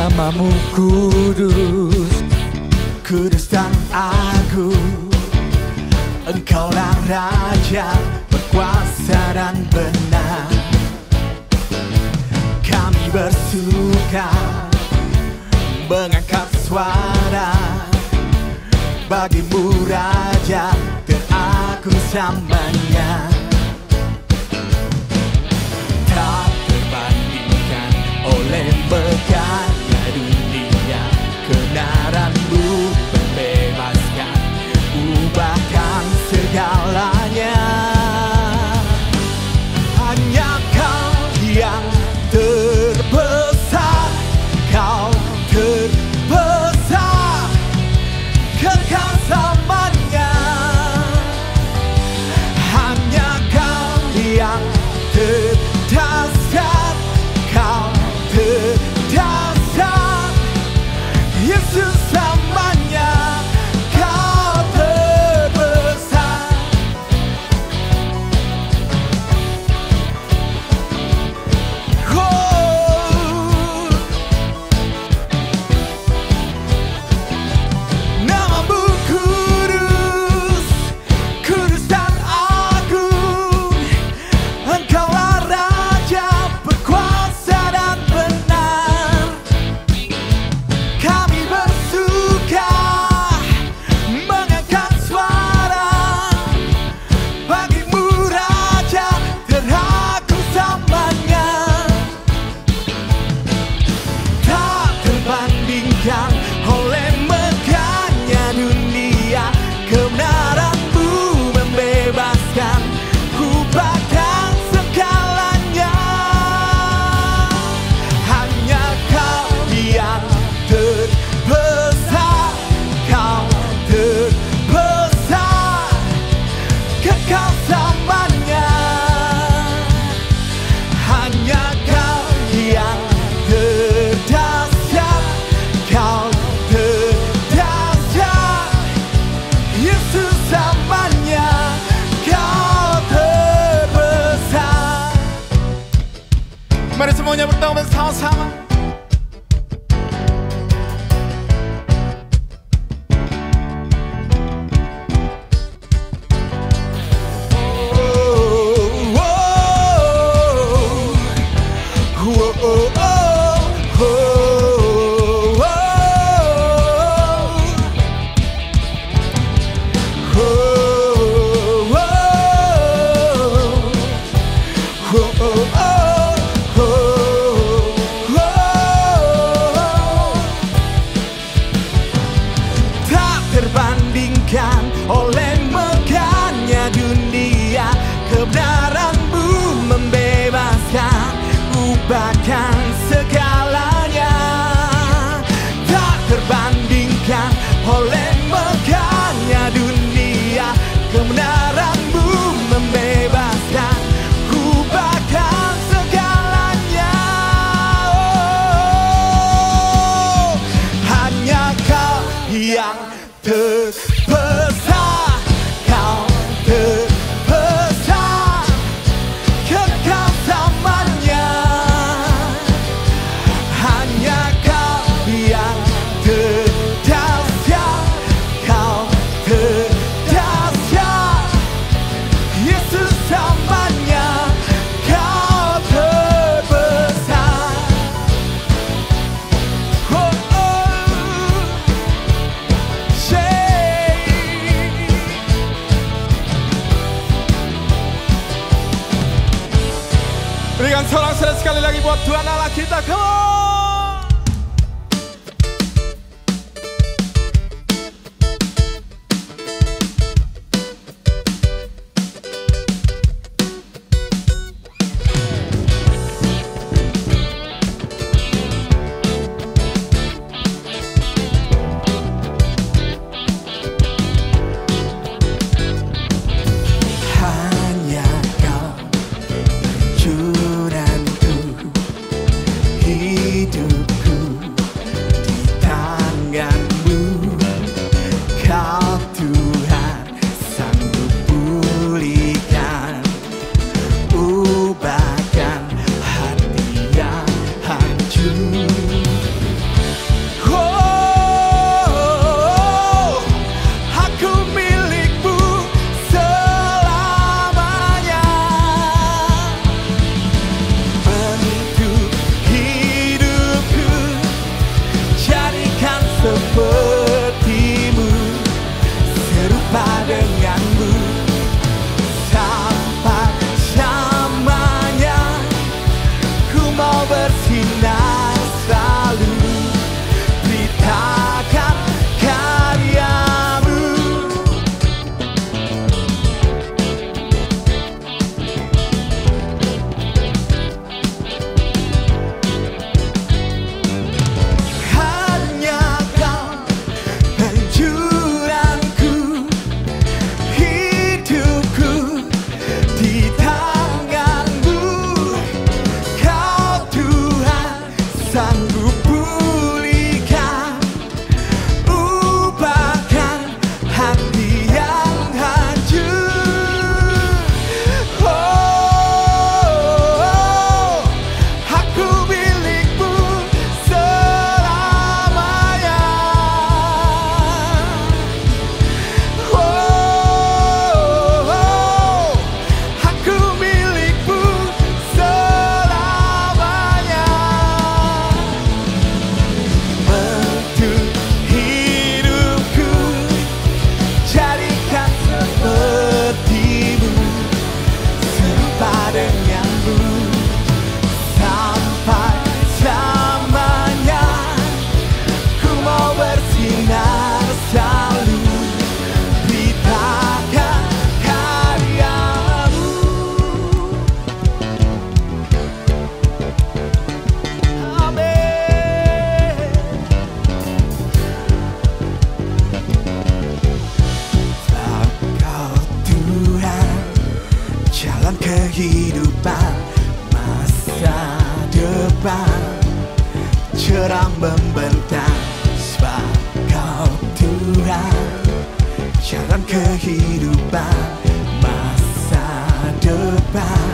Namamu kudus, kudus dan agung. Engkaulah Raja berkuasa dan benar. Kami bersuka mengangkat suara bagimu Raja teragung samanya. Tak terbandingkan oleh megahnya dunia, kebenaran-Mu membebaskan, ubahkan segalanya. Hanya Kau yang terbesar, Kau terbesar, kekal selamanya. Hanya Kau yang terdahsyat, Kau terdahsyat, Yesus selamanya. Kau terbesar. Namamu kudus, kudus dan agung. Engkaulah Raja berkuasa dan benar. Kami bersuka mengangkat suara bagimu Raja teragung samanya. Tak terbandingkan oleh megahnya dunia, kebenaran-Mu membebaskan, ubahkan segalanya. Hanya Kau yang terbesar, Kau terbesar, kekal selamanya. Hanya Kau yang terdahsyat, Kau terdahsyat, Yesus selamanya. Kau terbesar. Mari semuanya berdoa bersama-sama. Tak terbandingkan oleh megahnya dunia, kebenaran-Mu membebaskan, ubahkan segalanya. Tak terbandingkan oleh megahnya dunia, kebenaran-Mu membebaskan, ubahkan segalanya. Oh, hanya Kau yang terbesar, Kau terbesar, kekal selamanya. Hanya Kau yang terdahsyat, Kau terdahsyat, Yesus selamanya. Kau terbesar. Oh, berikan sorak-sorai sekali lagi buat Tuhan Allah kita. Come on. Hanya Kau, junanku, kehidupan masa depan cerah membentang, sebab Kau Tuhan. Jalan kehidupan masa depan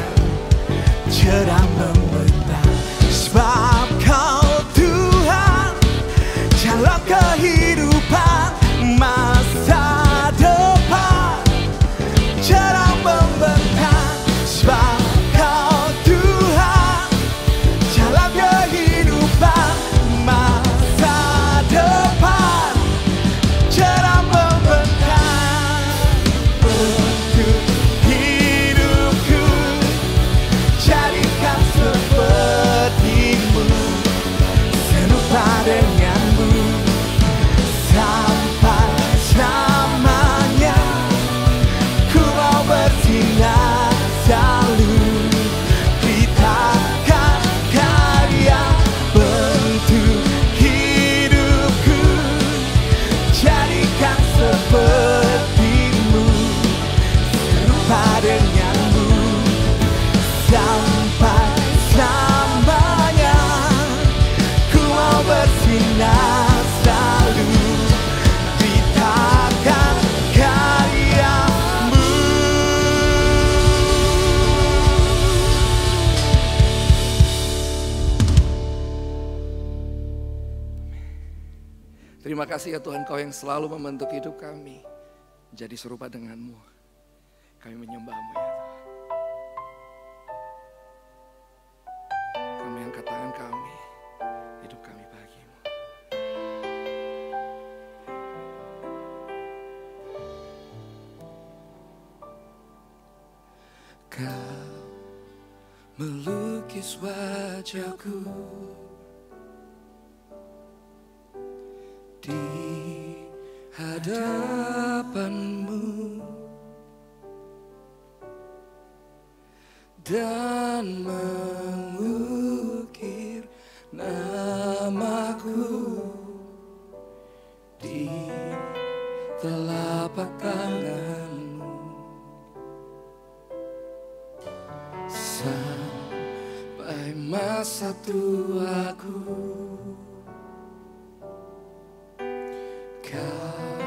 cerah membentang, sebab Kau Tuhan. Jalan kehidupan masa depan cerah membentang, sebab Kau Tuhan. Jalan kehidupan masa depan cerah membentang. Untuk hidupku jadikan seperti-Mu, serupa denganmu sampai selamanya. Ku mau bersinar selalu, beritakan karya bentuk hidupku, jadikan seperti-Mu, serupa denganmu sampai selamanya. Ku mau bersinar selalu, beritakan karya-Mu. Terima kasih ya Tuhan, Kau yang selalu membentuk hidup kami jadi serupa dengan-Mu. Kami menyembah-Mu ya Tuhan. Kami angkat tangan kami, hidup kami bagi-Mu. Kau melukis wajahku di hadapan-Mu dan mengukir namaku di telapak tangan-Mu sampai masa tuaku. Kau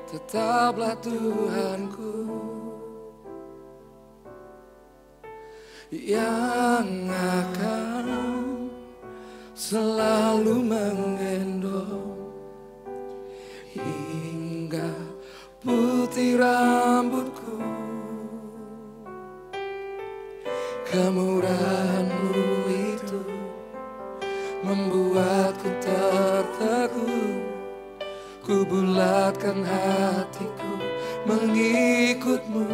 tetaplah Tuhanku yang akan selalu menggendong hingga putih rambutku. Kemurahan-Mu itu membuatku terteguh. Ku bulatkan hatiku mengikut-Mu.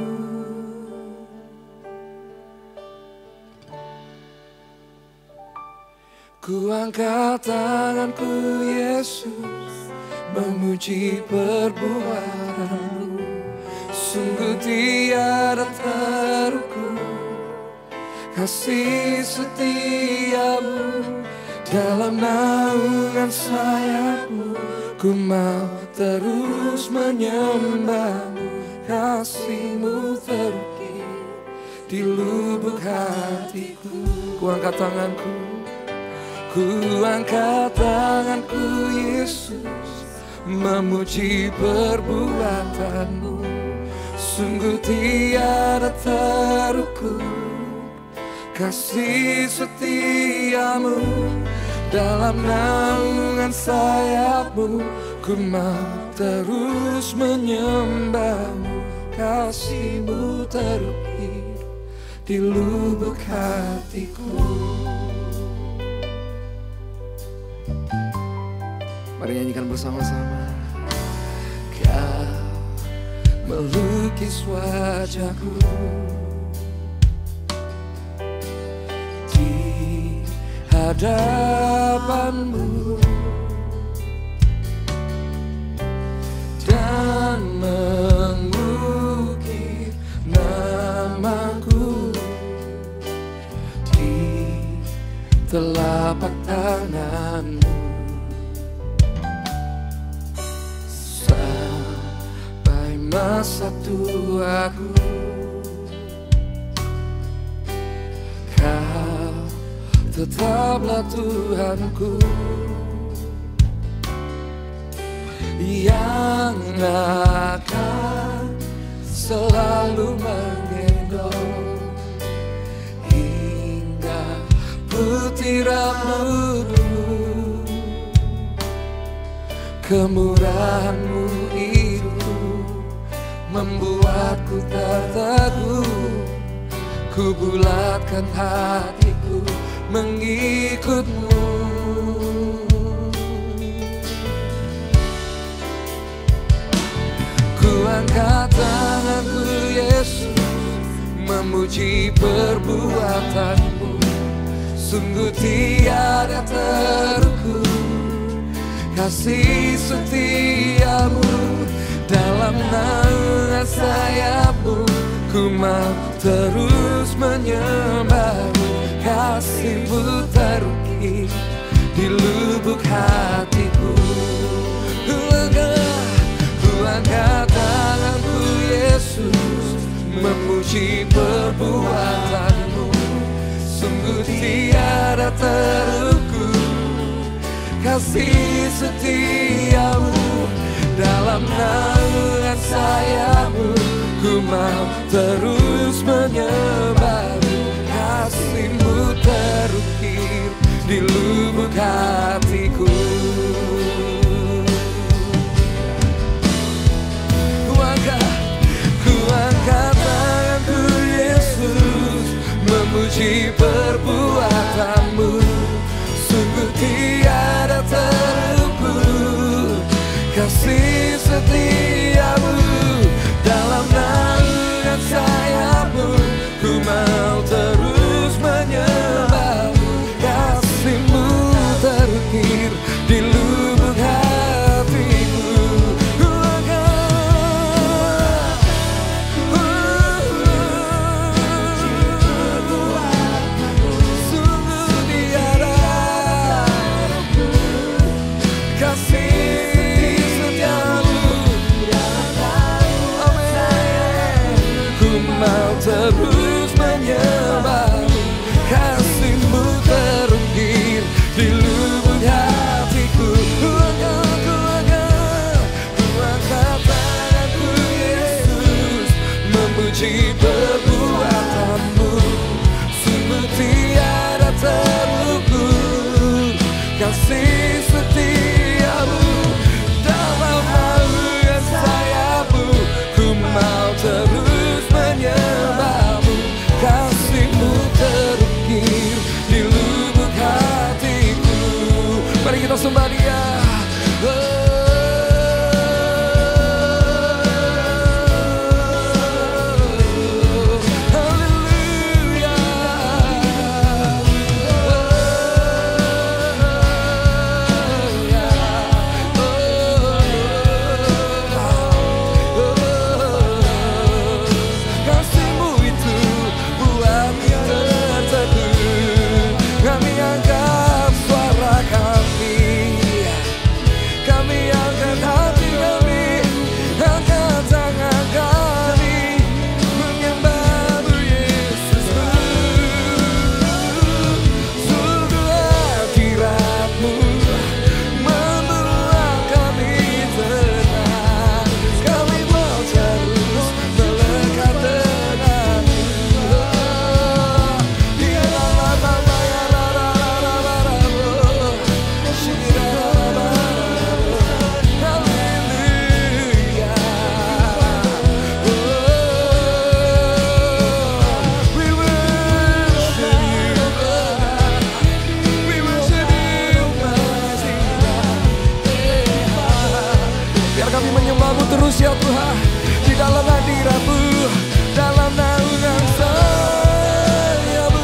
Ku angkat tanganku Yesus, memuji perbuatan-Mu. Sungguh tiada terukur kasih setia-Mu. Dalam naungan sayap-Mu ku mau terus menyembah-Mu. Kasih-Mu terukir di lubuk hatiku. Ku angkat tanganku, ku angkat tanganku Yesus, memuji perbuatan-Mu. Sungguh tiada terukur kasih setia-Mu. Dalam naungan sayap-Mu ku mau terus menyembah-Mu. Kasih-Mu terukir di lubuk hatiku. Mari nyanyikan bersama-sama. Kau melukis wajahku di hadapan-Mu dan mengukir namaku di telapak tangan-Mu. Sampai masa tuaku tetaplah Tuhanku yang akan selalu menggendong hingga putih rambutmu. Kemurahan-Mu itu membuatku terteguh, ku bulatkan hatiku mengikut-Mu. Ku angkat tanganku Yesus, memuji perbuatan-Mu. Sungguh tiada terukur kasih setia-Mu. Dalam naungan sayap-Mu ku mau terus menyembah-Mu. Kasih-Mu terukir di lubuk hatiku. Ku angkat tanganku Yesus, memuji perbuatan-Mu. Sungguh tiada terukur kasih setia-Mu. Dalam naungan sayap-Mu ku mau terus menyembah-Mu. Kasih-Mu terukir di lubuk hatiku. Ku angkat tanganku Yesus, memuji perbuatan-Mu. Sungguh tiada terukur kasih setia-Mu. Dalam naungan sayap-Mu ku mau terus menyembah-Mu. Kasih-Mu terukir di lubuk hatiku. Sungguh tiada kasih setia-Mu. Ku mau terus menyembah-Mu. Kasih-Mu terukir di lubuk hatiku. Ku angkat tanganku Yesus, memuji perbuatan-Mu. Sungguh tiada terukur kasih setia-Mu. Dalam naungan sayap-Mu ku mau terus menyembah-Mu. Kasih-Mu terukir di lubuk hatiku. Mari kita sembah Dia. Haleluya. Kasih-Mu itu buatku terteguh. Kami angkat suara kami, kami angkat hati kami, angkat tangan kami, menyembah-Mu Yesus-Mu. Sungguh hadirat-Mu membuat kami tenang. Kami mau terus melekat denganmu. Di dalam nama ya haleluya. We worship You, we worship You, mighty God. Biar kami menyembah-Mu terus ya Tuhan, di dalam hadirat-Mu, dalam naungan sayap-Mu.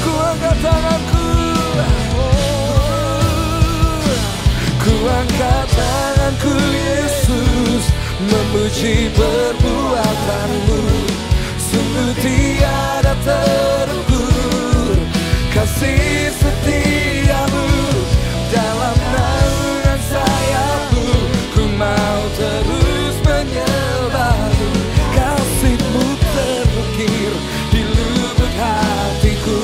Ku angkat tanganku, ku angkat tanganku Yesus, memuji perbuatan-Mu. Sungguh sungguh tiada terukur kasih setiamu. Dalam naungan sayapmu ku mau terus menyembahmu. Kasih-Mu terukir di lubuk hatiku.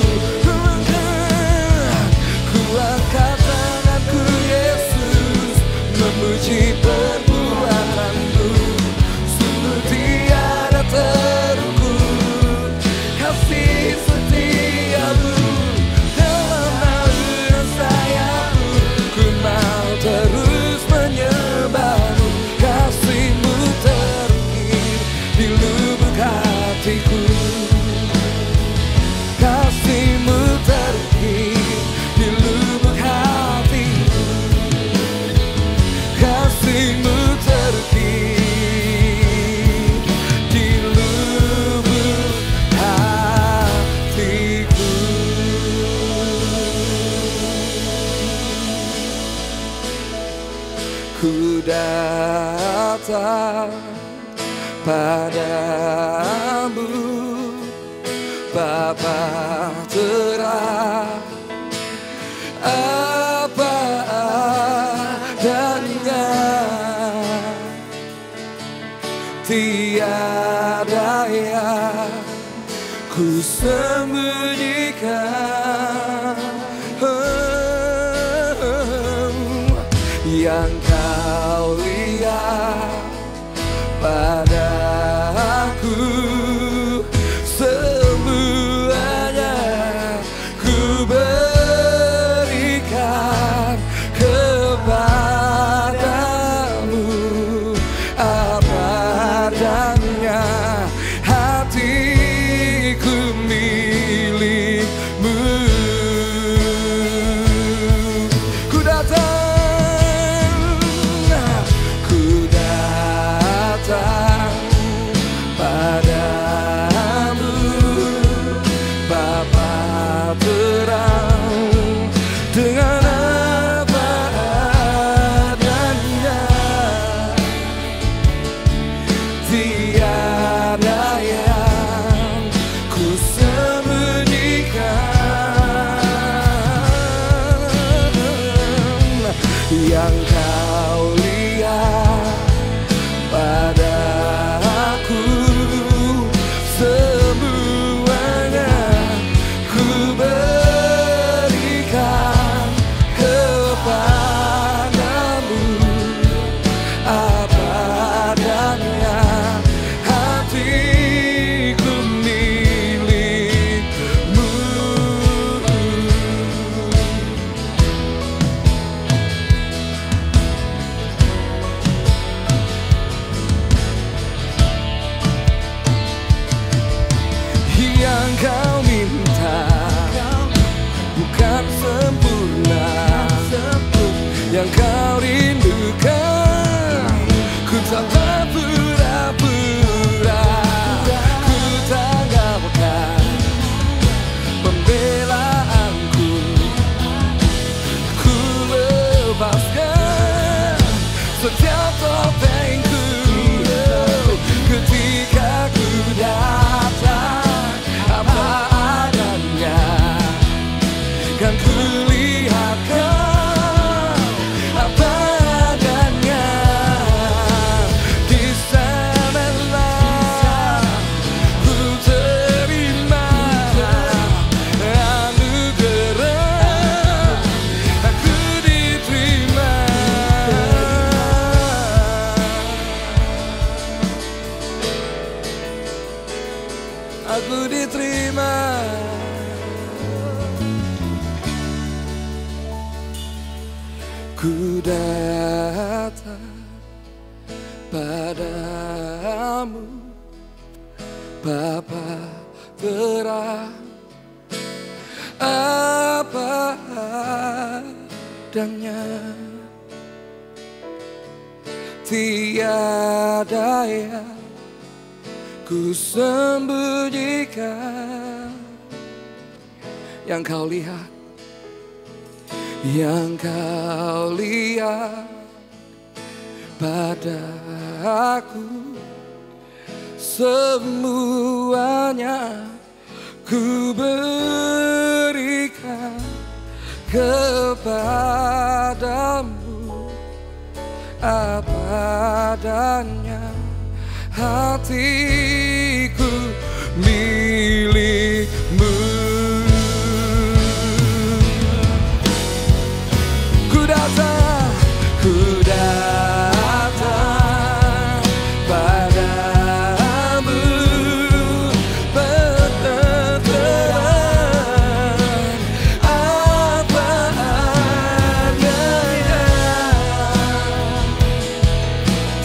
Ku angkat tanganku Yesus, memuji perbuatanmu. Sungguh tiada terukur kasih setiamu. Dalam naungan sayapmu ku mau terus menyembahmu. Kasih-Mu terukir di lubuk hatiku. Kasih-Mu terukir di lubuk hatiku. Kasih-Mu terukir di lubuk hatiku. Ku datang padamu, Bapa terang, apa adanya, tiada yang ku sembunyikan. Yang Kau lihat padaku, semuanya ku berikan kepadamu. Apa adanya, hatiku milik-Mu. Ku datang padamu, Bapa terang, dengan apa adanya, tiada yang ku sembunyikan. Yang Kau lihat padaku, semuanya ku berikan kepadamu. Apa adanya, hatiku milik-Mu. Yang Kau minta bukan sempurna, yang Kau rindukan ku tak berpura-pura. Ku tanggalkan pembelaanku, ku lepaskan setiap topengku. Ketika ku datang, apa adanya kan ku lihatkan. Apa adanya, di sanalah ku terima anugerah. Aku diterima, aku diterima. Ku datang padamu, Bapa terang, apa adanya, tiada yang ku sembunyikan. Yang Kau lihat, yang Kau lihat padaku, semuanya ku berikan kepadamu, apa adanya hatiku milikmu. Ku datang padamu, berterang apa adanya,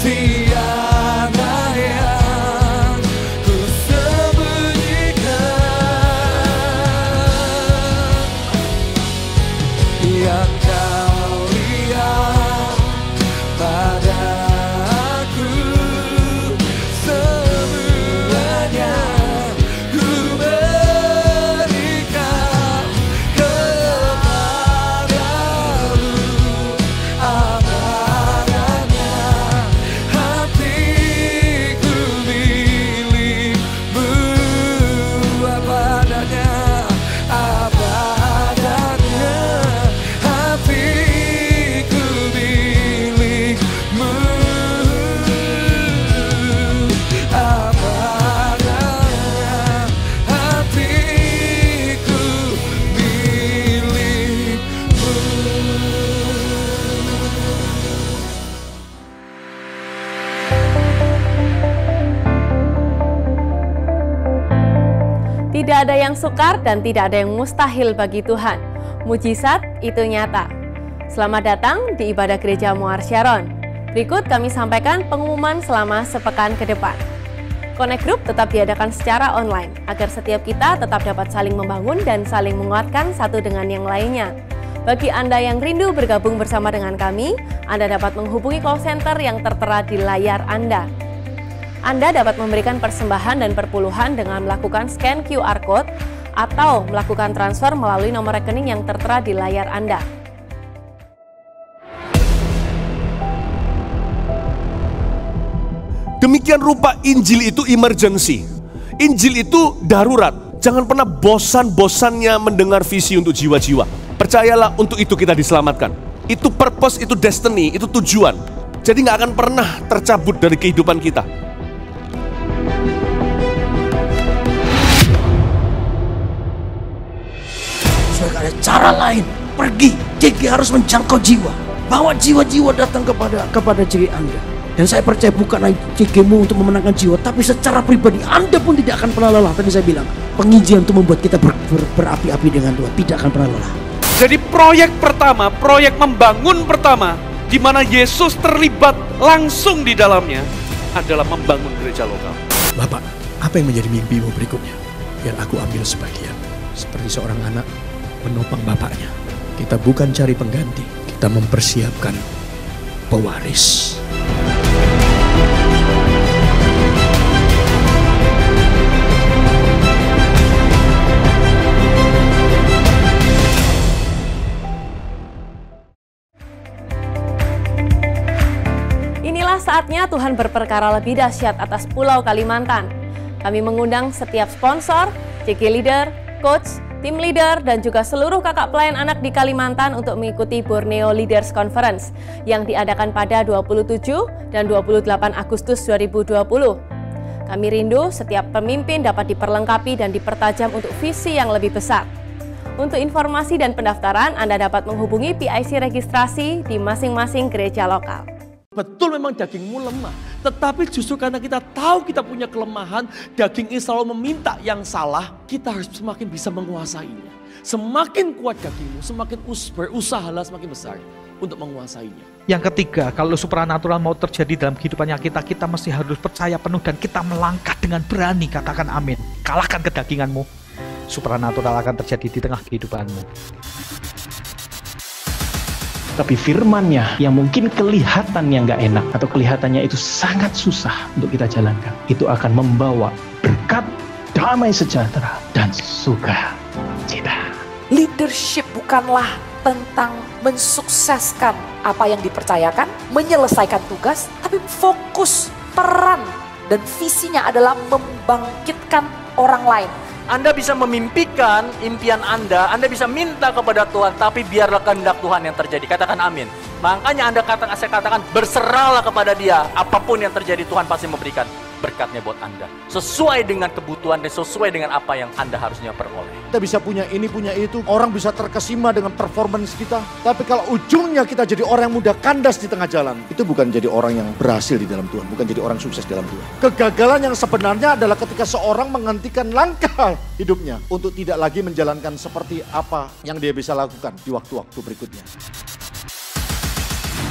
tiada yang ku sembunyikan. Ya kau lihat padaku semuanya ku berikan kepadamu, apa adanya hatiku milikmu, apa adanya, apa adanya hatiku milikmu, apa adanya hatiku milikmu. Tidak ada yang sukar dan tidak ada yang mustahil bagi Tuhan. Mujizat itu nyata. Selamat datang di ibadah Gereja Muar Sharon. Berikut kami sampaikan pengumuman selama sepekan ke depan. Connect Group tetap diadakan secara online, agar setiap kita tetap dapat saling membangun dan saling menguatkan satu dengan yang lainnya. Bagi Anda yang rindu bergabung bersama dengan kami, Anda dapat menghubungi call center yang tertera di layar Anda. Anda dapat memberikan persembahan dan perpuluhan dengan melakukan scan QR Code atau melakukan transfer melalui nomor rekening yang tertera di layar Anda. Demikian rupa Injil itu emergency. Injil itu darurat. Jangan pernah bosan-bosannya mendengar visi untuk jiwa-jiwa. Percayalah, untuk itu kita diselamatkan. Itu purpose, itu destiny, itu tujuan. Jadi nggak akan pernah tercabut dari kehidupan kita. Gak ada cara lain. Pergi, JG harus menjangkau jiwa. Bawa jiwa-jiwa datang kepada JG Anda. Dan saya percaya bukan hanya JG-mu untuk memenangkan jiwa, tapi secara pribadi Anda pun tidak akan pernah lelah. Tadi saya bilang, penginjilan itu membuat kita berapi-api dengan Tuhan, tidak akan pernah lelah. Jadi proyek pertama, proyek membangun pertama, di mana Yesus terlibat langsung di dalamnya, adalah membangun gereja lokal. Bapak, apa yang menjadi mimpimu berikutnya? Biar aku ambil sebagian. Seperti seorang anak menopang bapaknya. Kita bukan cari pengganti, kita mempersiapkan pewaris. Inilah saatnya Tuhan berperkara lebih dahsyat atas Pulau Kalimantan. Kami mengundang setiap sponsor, JG Leader, coach, tim leader, dan juga seluruh kakak pelayan anak di Kalimantan untuk mengikuti Borneo Leaders Conference yang diadakan pada 27 dan 28 Agustus 2020. Kami rindu setiap pemimpin dapat diperlengkapi dan dipertajam untuk visi yang lebih besar. Untuk informasi dan pendaftaran, Anda dapat menghubungi PIC registrasi di masing-masing gereja lokal. Betul memang dagingmu lemah, tetapi justru karena kita tahu kita punya kelemahan, daging ini selalu meminta yang salah, kita harus semakin bisa menguasainya. Semakin kuat dagingmu, semakin berusahalah semakin besar untuk menguasainya. Yang ketiga, kalau supranatural mau terjadi dalam kehidupannya kita mesti harus percaya penuh dan kita melangkah dengan berani, katakan amin. Kalahkan kedaginganmu, supranatural akan terjadi di tengah kehidupanmu. Tapi firman-Nya yang mungkin kelihatannya nggak enak atau kelihatannya itu sangat susah untuk kita jalankan, itu akan membawa berkat, damai sejahtera, dan sukacita. Leadership bukanlah tentang mensukseskan apa yang dipercayakan, menyelesaikan tugas, tapi fokus peran dan visinya adalah membangkitkan orang lain. Anda bisa memimpikan impian Anda bisa minta kepada Tuhan, tapi biarlah kehendak Tuhan yang terjadi. Katakan amin. Makanya saya katakan berserahlah kepada Dia. Apapun yang terjadi, Tuhan pasti memberikan berkatnya buat Anda. Sesuai dengan kebutuhan dan sesuai dengan apa yang Anda harusnya peroleh. Kita bisa punya ini, punya itu. Orang bisa terkesima dengan performance kita. Tapi kalau ujungnya kita jadi orang yang mudah kandas di tengah jalan, itu bukan jadi orang yang berhasil di dalam Tuhan. Bukan jadi orang sukses dalam Tuhan. Kegagalan yang sebenarnya adalah ketika seorang menghentikan langkah hidupnya untuk tidak lagi menjalankan seperti apa yang dia bisa lakukan di waktu-waktu berikutnya.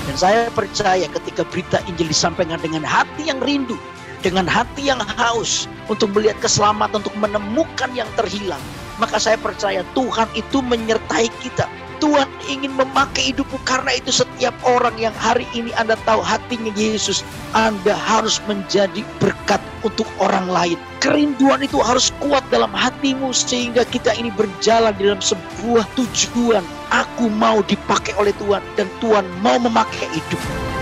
Dan saya percaya ketika berita Injil disampaikan dengan hati yang rindu, dengan hati yang haus untuk melihat keselamatan, untuk menemukan yang terhilang, maka saya percaya Tuhan itu menyertai kita. Tuhan ingin memakai hidupmu. Karena itu setiap orang yang hari ini Anda tahu hatinya Yesus, Anda harus menjadi berkat untuk orang lain. Kerinduan itu harus kuat dalam hatimu sehingga kita ini berjalan di dalam sebuah tujuan. Aku mau dipakai oleh Tuhan dan Tuhan mau memakai hidupmu.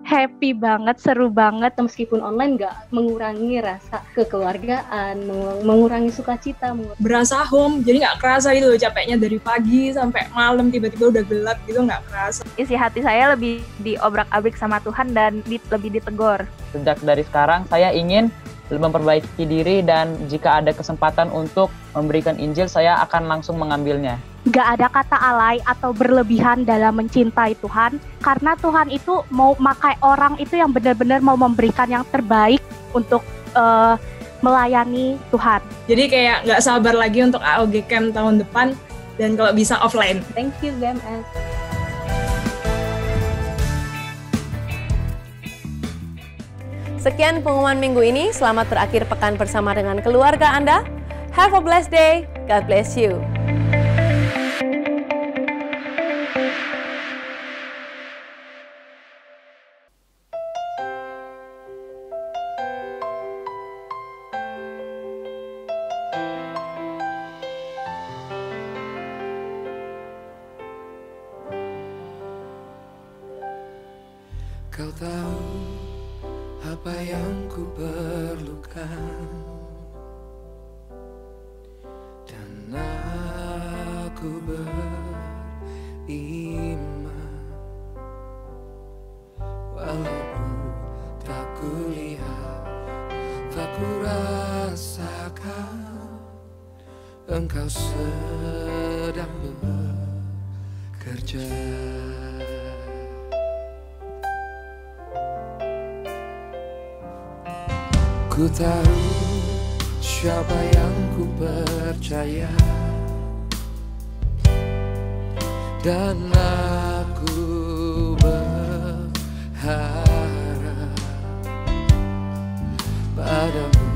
Happy banget, seru banget, meskipun online nggak mengurangi rasa kekeluargaan, mengurangi sukacita. Berasa home, jadi nggak kerasa gitu loh, capeknya dari pagi sampai malam tiba-tiba udah gelap gitu, nggak kerasa. Isi hati saya lebih diobrak-abrik sama Tuhan dan lebih ditegur. Sejak dari sekarang saya ingin memperbaiki diri dan jika ada kesempatan untuk memberikan Injil, saya akan langsung mengambilnya. Gak ada kata alay atau berlebihan dalam mencintai Tuhan, karena Tuhan itu mau pakai orang itu yang benar-benar mau memberikan yang terbaik untuk melayani Tuhan. Jadi kayak gak sabar lagi untuk AOG Camp tahun depan, dan kalau bisa offline. Thank you GMS. Sekian pengumuman minggu ini, selamat berakhir pekan bersama dengan keluarga Anda. Have a blessed day, God bless you. Kau tahu apa yang ku perlukan, dan aku beriman, walaupun tak kulihat, tak ku rasakan, Engkau sedang bekerja. Ku tahu siapa yang ku percaya, dan aku berharap padamu,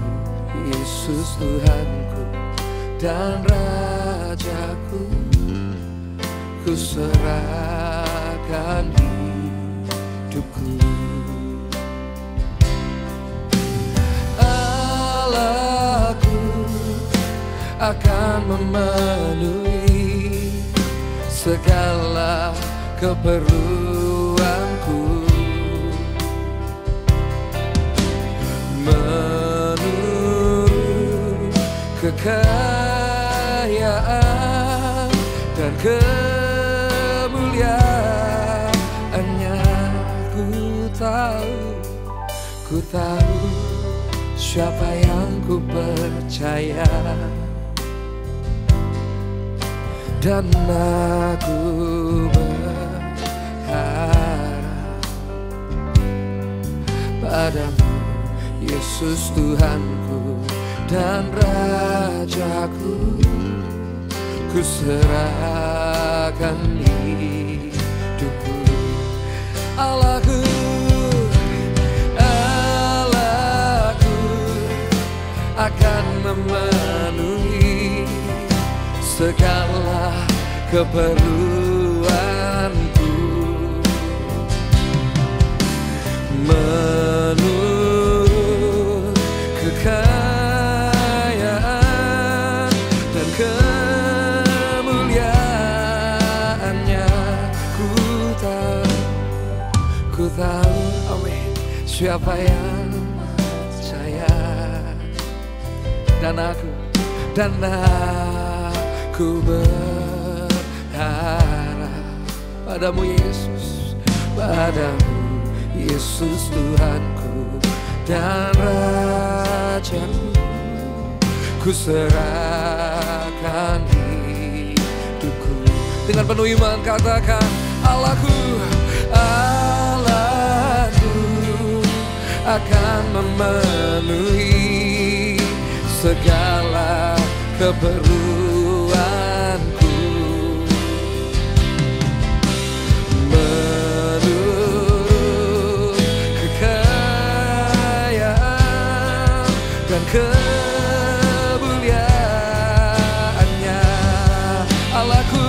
Yesus Tuhanku dan Rajaku. Ku serahkan hidupku. Akan memenuhi segala keperluanku, menurut kekayaan dan kemuliaannya. Ku tahu siapa yang ku percaya, dan aku berharap padamu, Yesus Tuhanku dan Rajaku. Ku serahkan hidupku. Allahku, Allahku akan memenuhi segala keperluanku, menurut kekayaan siapa yang percaya. Dan aku berharap padamu Yesus, padamu Yesus Tuhanku dan Rajaku. Ku serahkan hidupku. Dengan penuh iman katakan, Allahku, Allahku akan memenuhi segala keperluanku. Menurut kekayaan dan kemuliaannya, Allahku,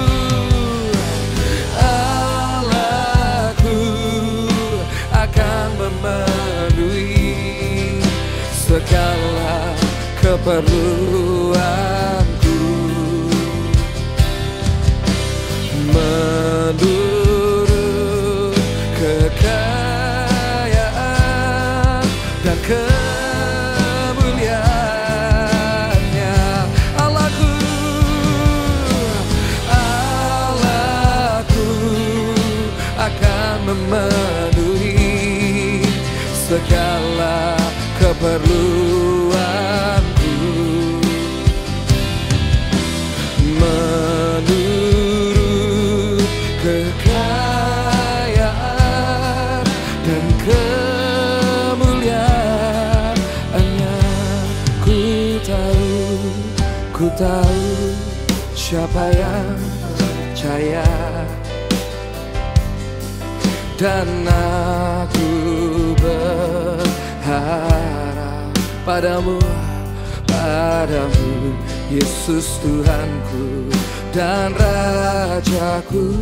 Allahku akan memenuhi segala keperluanku. Menurut kekayaan dan kemuliaannya, Allahku, Allahku akan memenuhi segala keperluanku. Menurut kekayaan dan kemuliaannya, ku tahu siapa yang percaya. Dan aku berharap padamu Yesus Tuhanku dan Rajaku.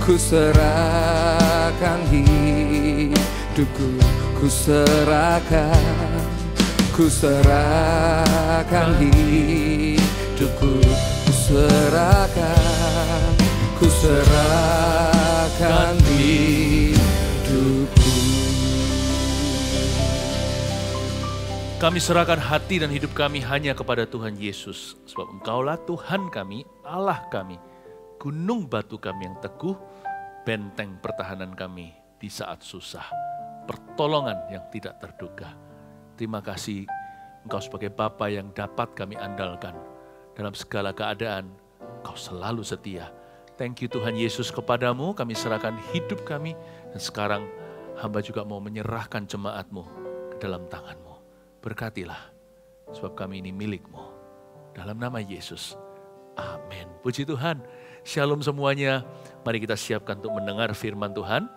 Ku serahkan hidupku, ku serahkan hidupku, ku serahkan hidupku. Kami serahkan hati dan hidup kami hanya kepada Tuhan Yesus. Sebab Engkaulah Tuhan kami, Allah kami, gunung batu kami yang teguh, benteng pertahanan kami di saat susah, pertolongan yang tidak terduga. Terima kasih Engkau sebagai Bapa yang dapat kami andalkan. Dalam segala keadaan, Engkau selalu setia. Thank you Tuhan Yesus, kepadamu kami serahkan hidup kami. Dan sekarang hamba juga mau menyerahkan jemaat-Mu ke dalam tangan-Mu. Berkatilah, sebab kami ini milik-Mu. Dalam nama Yesus, amin. Puji Tuhan, shalom semuanya. Mari kita siapkan untuk mendengar firman Tuhan.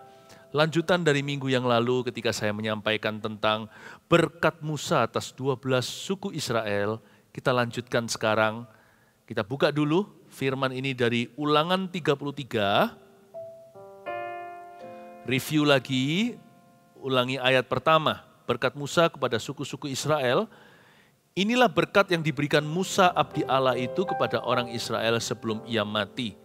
Lanjutan dari minggu yang lalu ketika saya menyampaikan tentang berkat Musa atas 12 suku Israel. Kita lanjutkan sekarang. Kita buka dulu firman ini dari Ulangan 33. Review lagi, ulangi ayat pertama. Berkat Musa kepada suku-suku Israel. Inilah berkat yang diberikan Musa abdi Allah itu kepada orang Israel sebelum ia mati.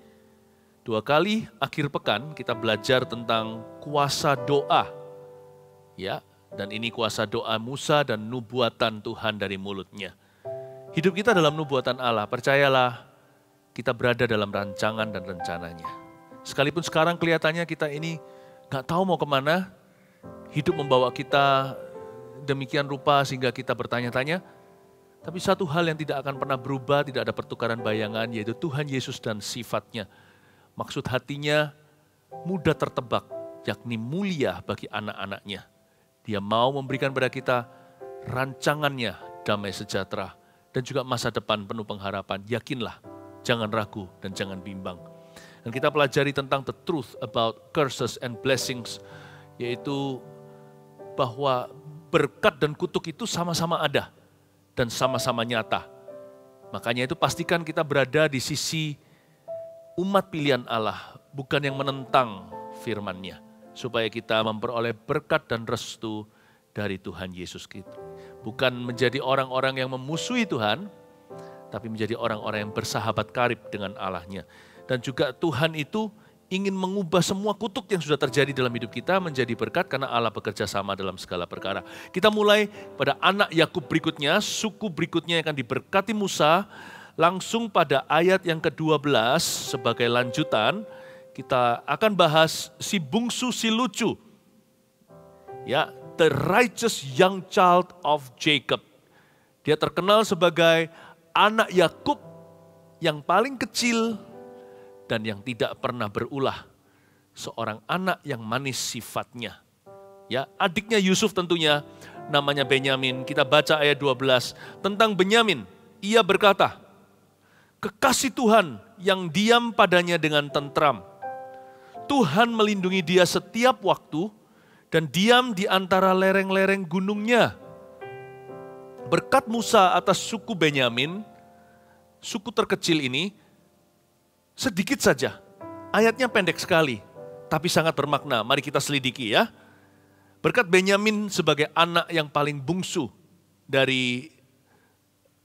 2 kali akhir pekan kita belajar tentang kuasa doa. Ya, dan ini kuasa doa Musa dan nubuatan Tuhan dari mulutnya. Hidup kita dalam nubuatan Allah, percayalah kita berada dalam rancangan dan rencananya. Sekalipun sekarang kelihatannya kita ini gak tahu mau kemana, hidup membawa kita demikian rupa sehingga kita bertanya-tanya, tapi satu hal yang tidak akan pernah berubah, tidak ada pertukaran bayangan, yaitu Tuhan Yesus dan sifatnya. Maksud hatinya mudah tertebak, yakni mulia bagi anak-anaknya. Dia mau memberikan pada kita rancangannya, damai sejahtera, dan juga masa depan penuh pengharapan. Yakinlah, jangan ragu dan jangan bimbang. Dan kita pelajari tentang the truth about curses and blessings, yaitu bahwa berkat dan kutuk itu sama-sama ada dan sama-sama nyata. Makanya itu pastikan kita berada di sisi umat pilihan Allah, bukan yang menentang firman-Nya, supaya kita memperoleh berkat dan restu dari Tuhan Yesus Kristus. Bukan menjadi orang-orang yang memusuhi Tuhan, tapi menjadi orang-orang yang bersahabat karib dengan Allah-Nya. Dan juga Tuhan itu ingin mengubah semua kutuk yang sudah terjadi dalam hidup kita menjadi berkat karena Allah bekerja sama dalam segala perkara. Kita mulai pada anak Yakub berikutnya, suku berikutnya yang akan diberkati Musa. Langsung pada ayat yang ke-12 sebagai lanjutan, kita akan bahas si bungsu si lucu. Ya, the righteous young child of Jacob. Dia terkenal sebagai anak Yakub yang paling kecil dan yang tidak pernah berulah. Seorang anak yang manis sifatnya. Ya, adiknya Yusuf tentunya namanya Benyamin. Kita baca ayat 12 tentang Benyamin. Ia berkata, kekasih Tuhan yang diam padanya dengan tentram. Tuhan melindungi dia setiap waktu dan diam di antara lereng-lereng gunungnya. Berkat Musa atas suku Benyamin, suku terkecil ini, sedikit saja. Ayatnya pendek sekali, tapi sangat bermakna. Mari kita selidiki ya. Berkat Benyamin sebagai anak yang paling bungsu dari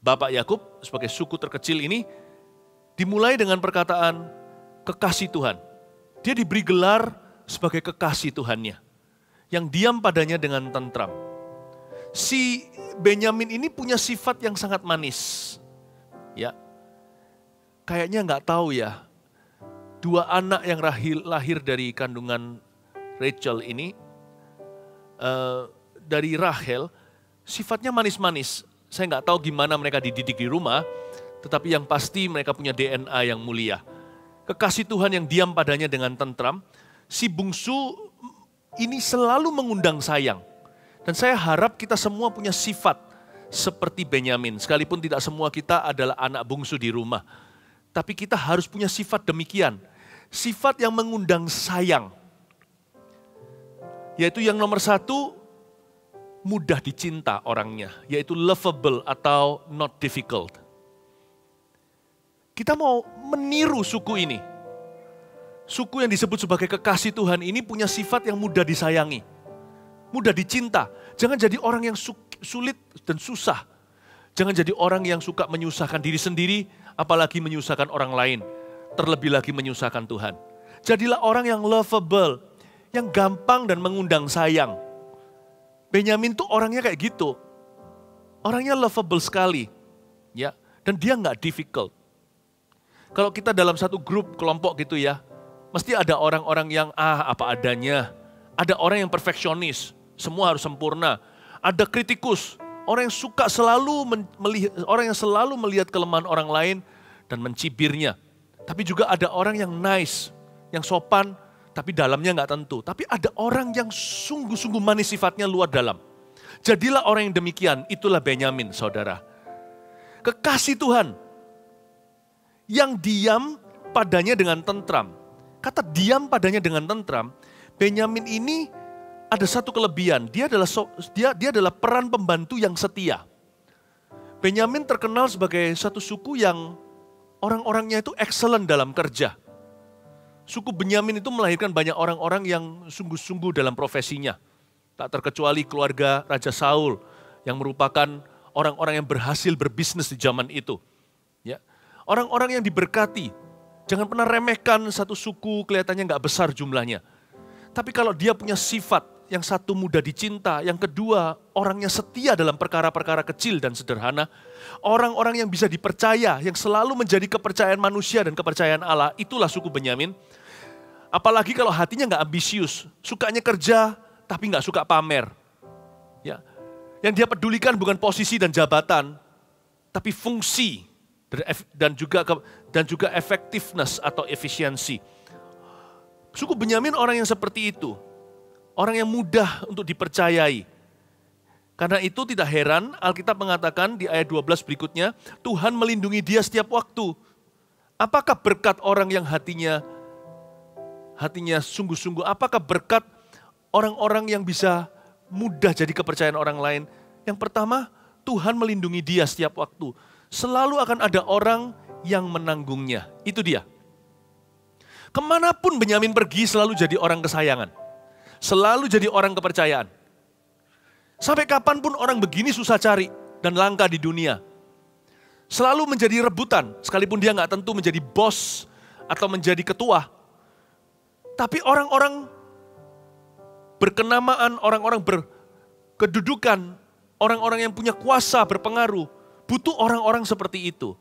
Bapak Yakub sebagai suku terkecil ini, dimulai dengan perkataan kekasih Tuhan. Dia diberi gelar sebagai kekasih Tuhannya, yang diam padanya dengan tentram. Si Benyamin ini punya sifat yang sangat manis. Ya, kayaknya nggak tahu ya, dua anak yang lahir dari kandungan Rachel ini, dari Rahel, sifatnya manis-manis. Saya nggak tahu gimana mereka dididik di rumah, tetapi yang pasti mereka punya DNA yang mulia. Kekasih Tuhan yang diam padanya dengan tentram, si bungsu ini selalu mengundang sayang. Dan saya harap kita semua punya sifat seperti Benyamin. Sekalipun tidak semua kita adalah anak bungsu di rumah. Tapi kita harus punya sifat demikian. Sifat yang mengundang sayang. Yaitu yang nomor satu, mudah dicinta orangnya. Yaitu lovable atau not difficult. Kita mau meniru suku ini. Suku yang disebut sebagai kekasih Tuhan ini punya sifat yang mudah disayangi. Mudah dicinta. Jangan jadi orang yang sulit dan susah. Jangan jadi orang yang suka menyusahkan diri sendiri, apalagi menyusahkan orang lain. Terlebih lagi menyusahkan Tuhan. Jadilah orang yang lovable, yang gampang dan mengundang sayang. Benyamin tuh orangnya kayak gitu. Orangnya lovable sekali. Ya, dan dia nggak difficult. Kalau kita dalam satu grup, kelompok gitu ya, mesti ada orang-orang yang apa adanya. Ada orang yang perfeksionis, semua harus sempurna. Ada kritikus, orang yang suka selalu melihat kelemahan orang lain dan mencibirnya. Tapi juga ada orang yang nice, yang sopan, tapi dalamnya nggak tentu. Tapi ada orang yang sungguh-sungguh manis sifatnya luar dalam. Jadilah orang yang demikian, itulah Benyamin, saudara. Kekasih Tuhan yang diam padanya dengan tentram. Kata diam padanya dengan tentram, Benyamin ini ada satu kelebihan. Dia adalah peran pembantu yang setia. Benyamin terkenal sebagai satu suku yang orang-orangnya itu excellent dalam kerja. Suku Benyamin itu melahirkan banyak orang-orang yang sungguh-sungguh dalam profesinya. Tak terkecuali keluarga Raja Saul yang merupakan orang-orang yang berhasil berbisnis di zaman itu. Ya. Orang-orang yang diberkati, jangan pernah remehkan satu suku kelihatannya nggak besar jumlahnya. Tapi kalau dia punya sifat, yang satu mudah dicinta, yang kedua orangnya setia dalam perkara-perkara kecil dan sederhana. Orang-orang yang bisa dipercaya, yang selalu menjadi kepercayaan manusia dan kepercayaan Allah, itulah suku Benyamin. Apalagi kalau hatinya nggak ambisius, sukanya kerja tapi nggak suka pamer. Ya. Yang dia pedulikan bukan posisi dan jabatan, tapi fungsi dan juga effectiveness atau efisiensi. Suku Benyamin orang yang seperti itu. Orang yang mudah untuk dipercayai. Karena itu tidak heran Alkitab mengatakan di ayat 12 berikutnya, Tuhan melindungi dia setiap waktu. Apakah berkat orang yang hatinya sungguh-sungguh? Apakah berkat orang-orang yang bisa mudah jadi kepercayaan orang lain? Yang pertama, Tuhan melindungi dia setiap waktu. Selalu akan ada orang yang menanggungnya. Itu dia. Kemanapun Benyamin pergi selalu jadi orang kesayangan. Selalu jadi orang kepercayaan. Sampai kapanpun orang begini susah cari dan langka di dunia. Selalu menjadi rebutan, sekalipun dia nggak tentu menjadi bos atau menjadi ketua. Tapi orang-orang berkenamaan, orang-orang berkedudukan, orang-orang yang punya kuasa, berpengaruh, butuh orang-orang seperti itu.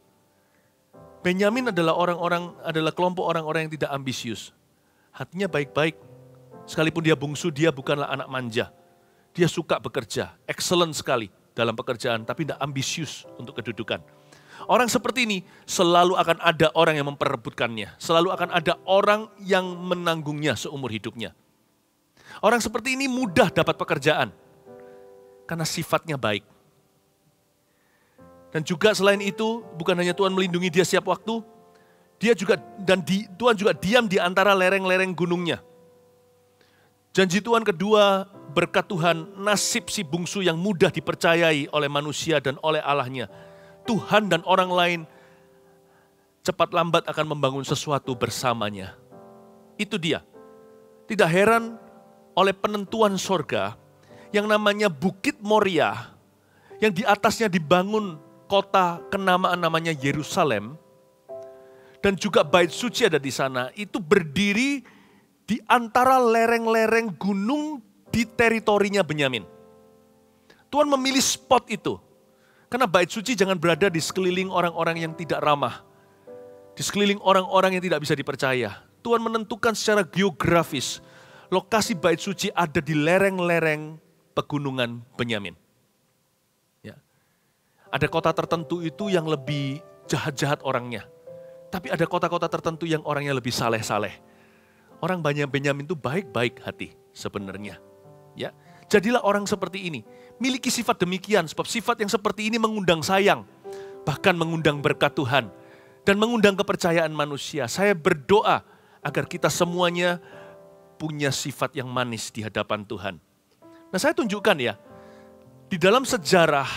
Benyamin adalah kelompok orang-orang yang tidak ambisius. Hatinya baik-baik. Sekalipun dia bungsu, dia bukanlah anak manja. Dia suka bekerja, excellent sekali dalam pekerjaan, tapi tidak ambisius untuk kedudukan. Orang seperti ini selalu akan ada orang yang memperebutkannya. Selalu akan ada orang yang menanggungnya seumur hidupnya. Orang seperti ini mudah dapat pekerjaan karena sifatnya baik. Dan juga selain itu, bukan hanya Tuhan melindungi dia setiap waktu, Tuhan juga diam di antara lereng-lereng gunungnya. Janji Tuhan kedua, berkat Tuhan, nasib si bungsu yang mudah dipercayai oleh manusia dan oleh Allahnya. Tuhan dan orang lain cepat lambat akan membangun sesuatu bersamanya. Itu dia. Tidak heran oleh penentuan sorga yang namanya Bukit Moria, yang di atasnya dibangun kota kenamaan namanya Yerusalem, dan juga bait suci ada di sana, itu berdiri di antara lereng-lereng gunung di teritorinya Benyamin. Tuhan memilih spot itu, karena bait suci jangan berada di sekeliling orang-orang yang tidak ramah, di sekeliling orang-orang yang tidak bisa dipercaya. Tuhan menentukan secara geografis, lokasi bait suci ada di lereng-lereng pegunungan Benyamin. Ada kota tertentu itu yang lebih jahat-jahat orangnya. Tapi ada kota-kota tertentu yang orangnya lebih saleh-saleh. Orang Benyamin itu baik-baik hati sebenarnya. Ya, jadilah orang seperti ini. Miliki sifat demikian, sebab sifat yang seperti ini mengundang sayang. Bahkan mengundang berkat Tuhan. Dan mengundang kepercayaan manusia. Saya berdoa agar kita semuanya punya sifat yang manis di hadapan Tuhan. Nah, saya tunjukkan ya, di dalam sejarah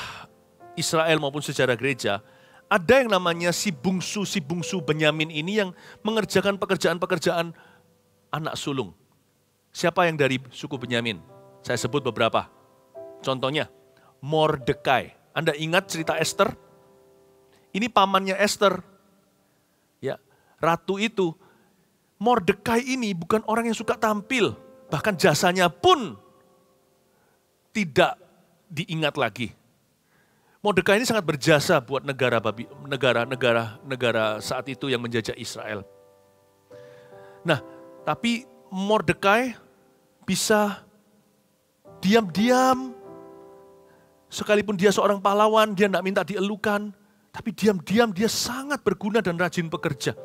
Israel maupun sejarah gereja, ada yang namanya si bungsu Benyamin ini yang mengerjakan pekerjaan-pekerjaan anak sulung. Siapa yang dari suku Benyamin? Saya sebut beberapa. Contohnya, Mordekai. Anda ingat cerita Esther? Ini pamannya Esther. Ya, ratu itu. Mordekai ini bukan orang yang suka tampil. Bahkan jasanya pun tidak diingat lagi. Mordekai ini sangat berjasa buat negara saat itu yang menjajah Israel. Nah, tapi Mordekai bisa diam-diam, sekalipun dia seorang pahlawan, dia tidak minta dielukan, tapi diam-diam dia sangat berguna dan rajin bekerja.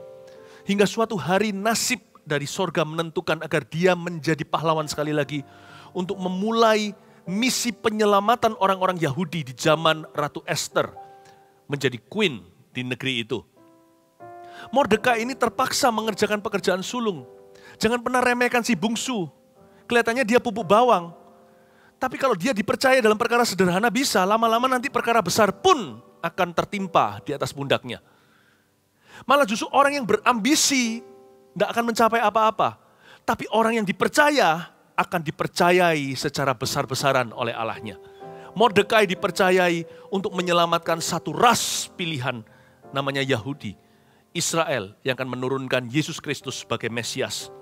Hingga suatu hari nasib dari sorga menentukan agar dia menjadi pahlawan sekali lagi untuk memulai misi penyelamatan orang-orang Yahudi di zaman Ratu Esther menjadi queen di negeri itu. Mordekai ini terpaksa mengerjakan pekerjaan sulung. Jangan pernah remehkan si bungsu. Kelihatannya dia pupuk bawang. Tapi kalau dia dipercaya dalam perkara sederhana bisa, lama-lama nanti perkara besar pun akan tertimpa di atas pundaknya. Malah justru orang yang berambisi tidak akan mencapai apa-apa. Tapi orang yang dipercaya akan dipercayai secara besar-besaran oleh Allahnya. Mordekai dipercayai untuk menyelamatkan satu ras pilihan namanya Yahudi, Israel yang akan menurunkan Yesus Kristus sebagai Mesias.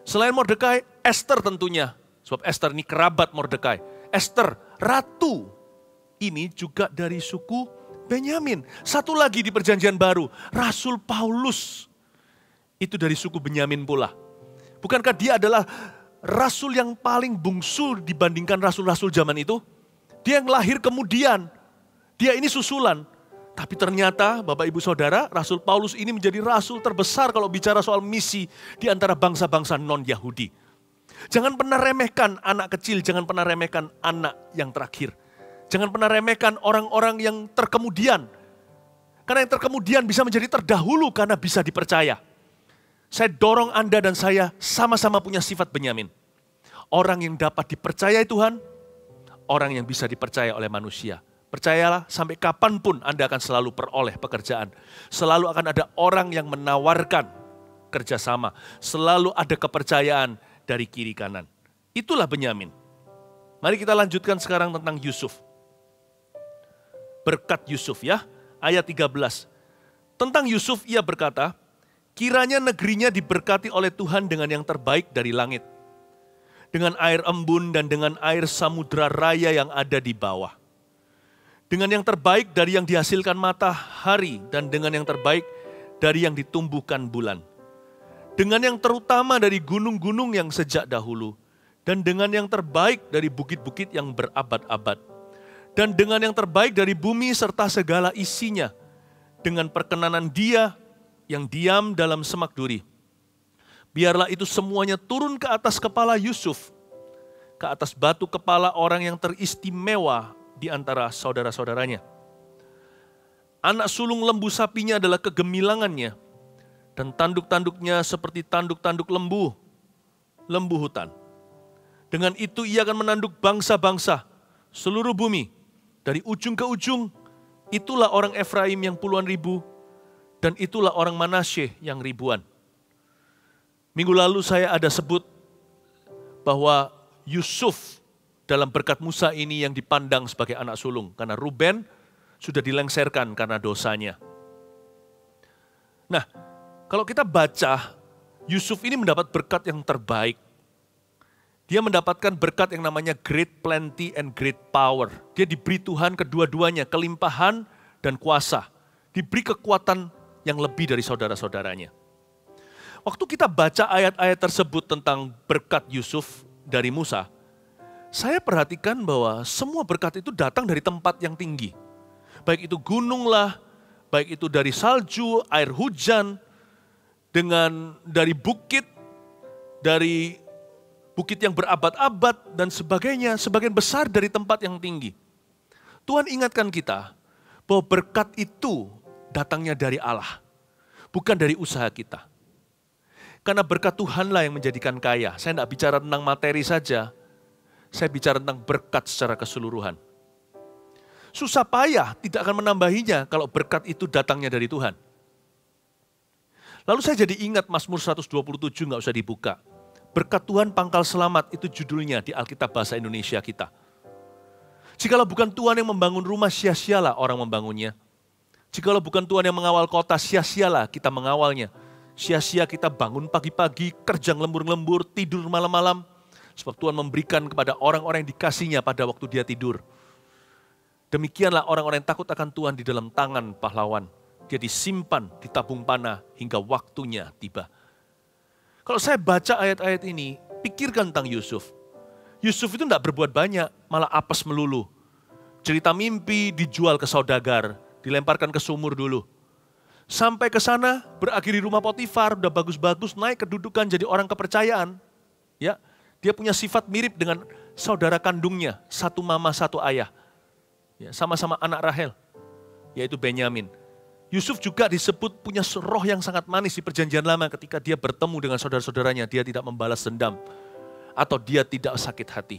Selain Mordekai, Esther tentunya, sebab Esther ini kerabat Mordekai. Esther, ratu, ini juga dari suku Benyamin. Satu lagi di perjanjian baru, Rasul Paulus, itu dari suku Benyamin pula. Bukankah dia adalah rasul yang paling bungsu dibandingkan rasul-rasul zaman itu? Dia yang lahir kemudian, dia ini susulan. Tapi ternyata Bapak Ibu Saudara, Rasul Paulus ini menjadi rasul terbesar kalau bicara soal misi di antara bangsa-bangsa non-Yahudi. Jangan pernah remehkan anak kecil, jangan pernah remehkan anak yang terakhir. Jangan pernah remehkan orang-orang yang terkemudian. Karena yang terkemudian bisa menjadi terdahulu karena bisa dipercaya. Saya dorong Anda dan saya sama-sama punya sifat Benyamin. Orang yang dapat dipercayai Tuhan, orang yang bisa dipercaya oleh manusia. Percayalah, sampai kapanpun Anda akan selalu peroleh pekerjaan. Selalu akan ada orang yang menawarkan kerjasama. Selalu ada kepercayaan dari kiri kanan. Itulah Benyamin. Mari kita lanjutkan sekarang tentang Yusuf. Berkat Yusuf ya, ayat 13. Tentang Yusuf ia berkata, kiranya negerinya diberkati oleh Tuhan dengan yang terbaik dari langit, dengan air embun dan dengan air samudra raya yang ada di bawah, dengan yang terbaik dari yang dihasilkan matahari dan dengan yang terbaik dari yang ditumbuhkan bulan, dengan yang terutama dari gunung-gunung yang sejak dahulu, dan dengan yang terbaik dari bukit-bukit yang berabad-abad, dan dengan yang terbaik dari bumi serta segala isinya, dengan perkenanan Dia yang diam dalam semak duri. Biarlah itu semuanya turun ke atas kepala Yusuf, ke atas batu kepala orang yang teristimewa di antara saudara-saudaranya. Anak sulung lembu sapinya adalah kegemilangannya, dan tanduk-tanduknya seperti tanduk-tanduk lembu hutan. Dengan itu ia akan menanduk bangsa-bangsa, seluruh bumi, dari ujung ke ujung. Itulah orang Efraim yang puluhan ribu, dan itulah orang Manasye yang ribuan. Minggu lalu saya ada sebut bahwa Yusuf dalam berkat Musa ini yang dipandang sebagai anak sulung, karena Ruben sudah dilengserkan karena dosanya. Nah, kalau kita baca, Yusuf ini mendapat berkat yang terbaik. Dia mendapatkan berkat yang namanya great plenty and great power. Dia diberi Tuhan kedua-duanya, kelimpahan dan kuasa. Diberi kekuatan yang lebih dari saudara-saudaranya. Waktu kita baca ayat-ayat tersebut tentang berkat Yusuf dari Musa, saya perhatikan bahwa semua berkat itu datang dari tempat yang tinggi. Baik itu gunung lah, baik itu dari salju, air hujan, dari bukit, dari bukit yang berabad-abad dan sebagainya, sebagian besar dari tempat yang tinggi. Tuhan ingatkan kita bahwa berkat itu datangnya dari Allah, bukan dari usaha kita. Karena berkat Tuhanlah yang menjadikan kaya. Saya tidak bicara tentang materi saja, saya bicara tentang berkat secara keseluruhan. Susah payah tidak akan menambahinya kalau berkat itu datangnya dari Tuhan. Lalu saya jadi ingat Mazmur 127, nggak usah dibuka. Berkat Tuhan pangkal selamat, itu judulnya di Alkitab Bahasa Indonesia kita. Jikalau bukan Tuhan yang membangun rumah, sia-sialah orang membangunnya. Jikalau bukan Tuhan yang mengawal kota, sia-sialah kita mengawalnya. Sia-sia kita bangun pagi-pagi, kerja lembur-lembur, tidur malam-malam. Sebab Tuhan memberikan kepada orang-orang yang dikasihnya pada waktu dia tidur. Demikianlah orang-orang yang takut akan Tuhan di dalam tangan pahlawan. Dia disimpan di tabung panah hingga waktunya tiba. Kalau saya baca ayat-ayat ini, pikirkan tentang Yusuf. Yusuf itu tidak berbuat banyak, malah apes melulu. Cerita mimpi dijual ke saudagar, dilemparkan ke sumur dulu. Sampai ke sana, berakhir di rumah Potifar, udah bagus-bagus, naik kedudukan jadi orang kepercayaan. Ya, dia punya sifat mirip dengan saudara kandungnya, satu mama, satu ayah. Ya, sama-sama anak Rahel, yaitu Benyamin. Yusuf juga disebut punya roh yang sangat manis di perjanjian lama ketika dia bertemu dengan saudara-saudaranya, dia tidak membalas dendam atau dia tidak sakit hati.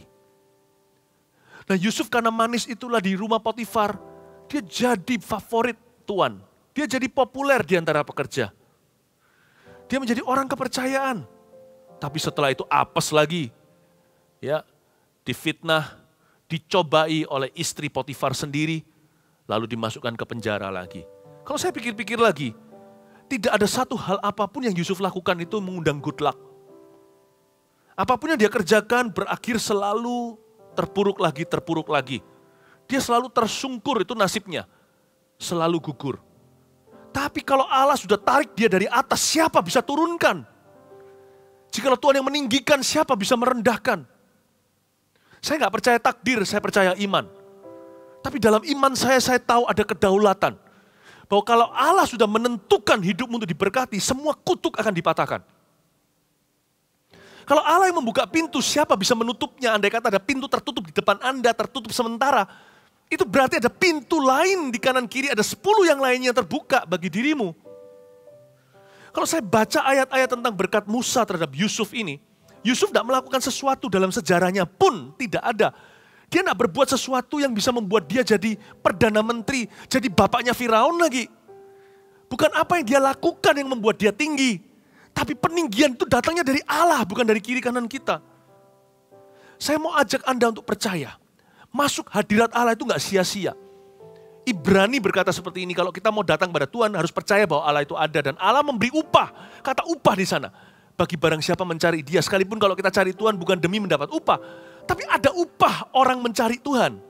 Nah Yusuf karena manis itulah di rumah Potifar, dia jadi favorit Tuan. Dia jadi populer di antara pekerja. Dia menjadi orang kepercayaan. Tapi setelah itu apes lagi. Ya, difitnah, dicobai oleh istri Potifar sendiri, lalu dimasukkan ke penjara lagi. Kalau saya pikir-pikir lagi, tidak ada satu hal apapun yang Yusuf lakukan itu mengundang good luck. Apapun yang dia kerjakan berakhir selalu terpuruk lagi. Dia selalu tersungkur, itu nasibnya. Selalu gugur. Tapi kalau Allah sudah tarik dia dari atas, siapa bisa turunkan? Jikalau Tuhan yang meninggikan, siapa bisa merendahkan? Saya nggak percaya takdir, saya percaya iman. Tapi dalam iman saya tahu ada kedaulatan. Bahwa kalau Allah sudah menentukan hidupmu untuk diberkati, semua kutuk akan dipatahkan. Kalau Allah yang membuka pintu, siapa bisa menutupnya? Andai kata ada pintu tertutup di depan Anda, tertutup sementara, itu berarti ada pintu lain di kanan kiri, ada 10 yang lainnya terbuka bagi dirimu. Kalau saya baca ayat-ayat tentang berkat Musa terhadap Yusuf ini, Yusuf tidak melakukan sesuatu dalam sejarahnya pun tidak ada. Dia tidak berbuat sesuatu yang bisa membuat dia jadi Perdana Menteri, jadi bapaknya Firaun lagi. Bukan apa yang dia lakukan yang membuat dia tinggi. Tapi peninggian itu datangnya dari Allah, bukan dari kiri kanan kita. Saya mau ajak Anda untuk percaya. Masuk hadirat Allah itu nggak sia-sia. Ibrani berkata seperti ini, kalau kita mau datang pada Tuhan harus percaya bahwa Allah itu ada dan Allah memberi upah. Kata upah di sana. Bagi barang siapa mencari Dia, sekalipun kalau kita cari Tuhan bukan demi mendapat upah, tapi ada upah orang mencari Tuhan.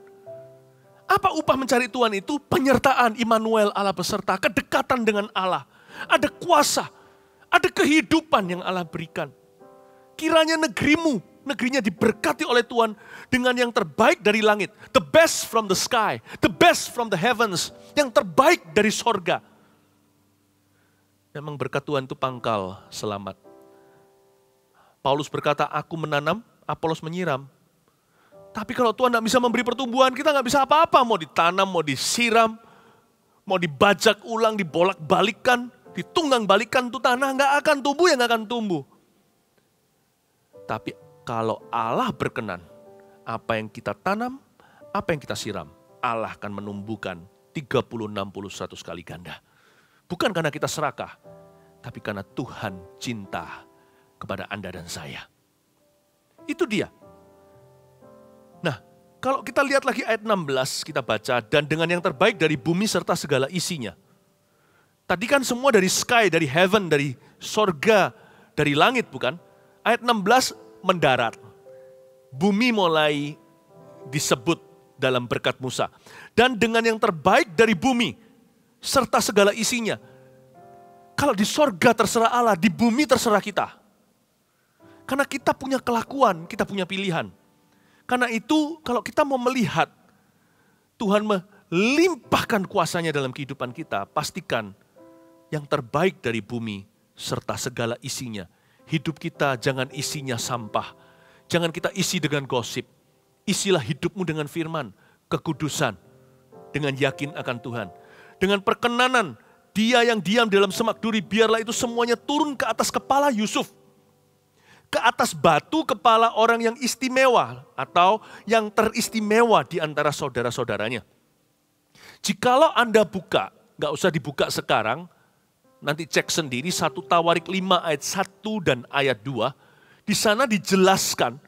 Apa upah mencari Tuhan itu? Penyertaan Immanuel, Allah beserta, kedekatan dengan Allah. Ada kuasa, ada kehidupan yang Allah berikan. Kiranya negerinya diberkati oleh Tuhan dengan yang terbaik dari langit. The best from the sky, the best from the heavens. Yang terbaik dari sorga. Memang berkat Tuhan itu pangkal selamat. Paulus berkata, aku menanam, Apolos menyiram. Tapi kalau Tuhan tidak bisa memberi pertumbuhan, kita nggak bisa apa-apa. Mau ditanam, mau disiram, mau dibajak ulang, dibolak-balikan, ditunggang-balikan tuh tanah, nggak akan tumbuh, yang nggak akan tumbuh. Tapi kalau Allah berkenan, apa yang kita tanam, apa yang kita siram, Allah akan menumbuhkan 30, 60, 100 kali ganda. Bukan karena kita serakah, tapi karena Tuhan cinta kepada Anda dan saya. Itu dia. Nah, kalau kita lihat lagi ayat 16, kita baca, dan dengan yang terbaik dari bumi serta segala isinya. Tadi kan semua dari sky, dari heaven, dari sorga, dari langit bukan? Ayat 16 mendarat. Bumi mulai disebut dalam berkat Musa. Dan dengan yang terbaik dari bumi, serta segala isinya. Kalau di sorga terserah Allah, di bumi terserah kita. Karena kita punya kelakuan, kita punya pilihan. Karena itu kalau kita mau melihat Tuhan melimpahkan kuasanya dalam kehidupan kita, pastikan yang terbaik dari bumi serta segala isinya. Hidup kita jangan isinya sampah. Jangan kita isi dengan gosip. Isilah hidupmu dengan firman, kekudusan, dengan yakin akan Tuhan. Dengan perkenanan, Dia yang diam dalam semak duri, biarlah itu semuanya turun ke atas kepala Yusuf. Ke atas batu kepala orang yang istimewa atau yang teristimewa di antara saudara-saudaranya. Jikalau Anda buka, nggak usah dibuka sekarang, nanti cek sendiri 1 Tawarik 5 ayat 1 dan ayat 2, di sana dijelaskan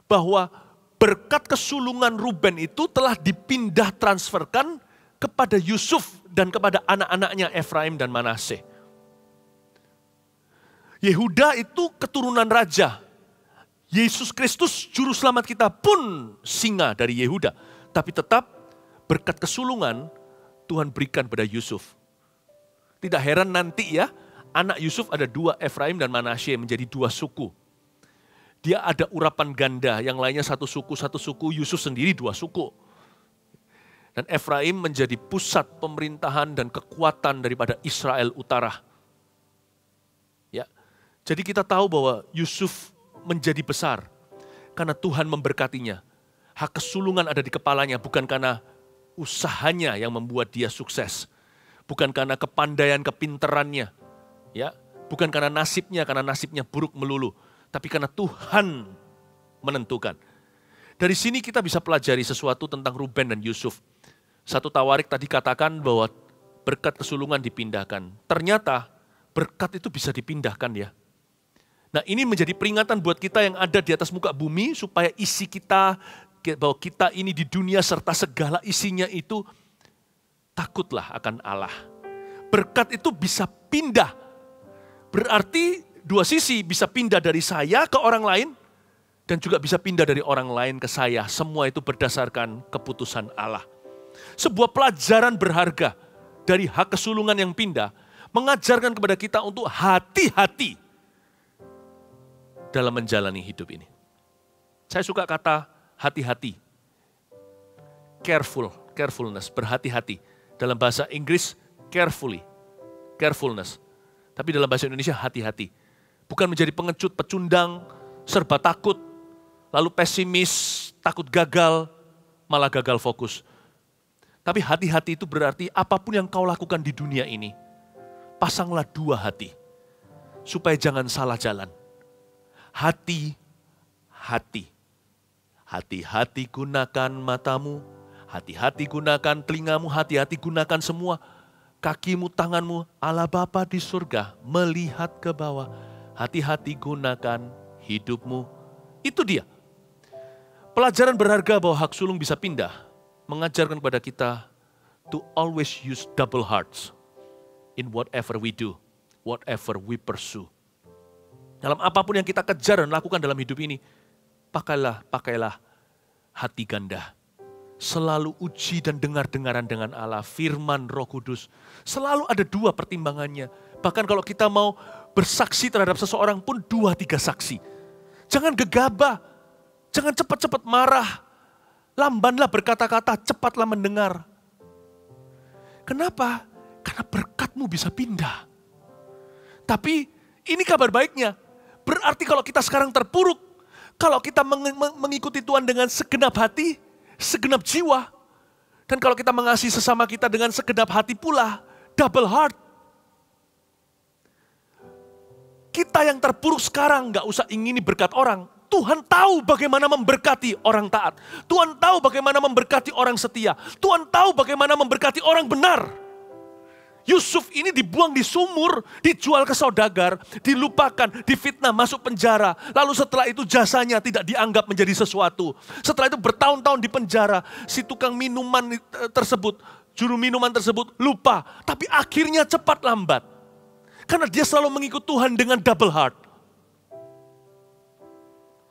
bahwa berkat kesulungan Ruben itu telah dipindah transferkan kepada Yusuf dan kepada anak-anaknya Efraim dan Manasye. Yehuda itu keturunan raja. Yesus Kristus juru selamat kita pun singa dari Yehuda. Tapi tetap berkat kesulungan Tuhan berikan pada Yusuf. Tidak heran nanti ya, anak Yusuf ada 2, Efraim dan Manasye, menjadi 2 suku. Dia ada urapan ganda, yang lainnya 1 suku, Yusuf sendiri 2 suku. Dan Efraim menjadi pusat pemerintahan dan kekuatan daripada Israel Utara. Ya. Jadi kita tahu bahwa Yusuf menjadi besar karena Tuhan memberkatinya. Hak kesulungan ada di kepalanya bukan karena usahanya yang membuat dia sukses. Bukan karena kepandaian, kepinterannya. Ya, bukan karena nasibnya buruk melulu. Tapi karena Tuhan menentukan. Dari sini kita bisa pelajari sesuatu tentang Ruben dan Yusuf. 1 Tawarik tadi katakan bahwa berkat kesulungan dipindahkan. Ternyata berkat itu bisa dipindahkan ya. Nah ini menjadi peringatan buat kita yang ada di atas muka bumi supaya isi kita, bahwa kita ini di dunia serta segala isinya itu takutlah akan Allah. Berkat itu bisa pindah. Berarti 2 sisi, bisa pindah dari saya ke orang lain dan juga bisa pindah dari orang lain ke saya. Semua itu berdasarkan keputusan Allah. Sebuah pelajaran berharga dari hak kesulungan yang pindah mengajarkan kepada kita untuk hati-hati dalam menjalani hidup ini. Saya suka kata hati-hati. Carefulness, berhati-hati. Dalam bahasa Inggris, carefulness. Tapi dalam bahasa Indonesia, hati-hati. Bukan menjadi pengecut, pecundang, serba takut, lalu pesimis, takut gagal, malah gagal fokus. Tapi hati-hati itu berarti apapun yang kau lakukan di dunia ini, pasanglah 2 hati, supaya jangan salah jalan. Hati-hati. Hati-hati gunakan matamu, hati-hati gunakan telingamu, hati-hati gunakan semua. Kakimu, tanganmu, Allah Bapa di surga melihat ke bawah. Hati-hati gunakan hidupmu. Itu dia. Pelajaran berharga bahwa hak sulung bisa pindah. Mengajarkan kepada kita to always use double hearts in whatever we do, whatever we pursue. Dalam apapun yang kita kejar dan lakukan dalam hidup ini, pakailah hati ganda. Selalu uji dan dengar-dengaran dengan Allah, firman Roh Kudus. Selalu ada dua pertimbangannya. Bahkan kalau kita mau bersaksi terhadap seseorang pun 2-3 saksi. Jangan gegabah, jangan cepat-cepat marah. Lambanlah berkata-kata, cepatlah mendengar. Kenapa? Karena berkatmu bisa pindah. Tapi ini kabar baiknya. Berarti kalau kita sekarang terpuruk, kalau kita mengikuti Tuhan dengan segenap hati, segenap jiwa, dan kalau kita mengasihi sesama kita dengan segenap hati pula, double heart. Kita yang terpuruk sekarang gak usah ingini berkat orang. Tuhan tahu bagaimana memberkati orang taat. Tuhan tahu bagaimana memberkati orang setia. Tuhan tahu bagaimana memberkati orang benar. Yusuf ini dibuang di sumur, dijual ke saudagar, dilupakan, difitnah, masuk penjara. Lalu setelah itu jasanya tidak dianggap menjadi sesuatu. Setelah itu bertahun-tahun di penjara, si tukang minuman tersebut, juru minuman tersebut lupa. Tapi akhirnya cepat lambat. Karena dia selalu mengikut Tuhan dengan double heart.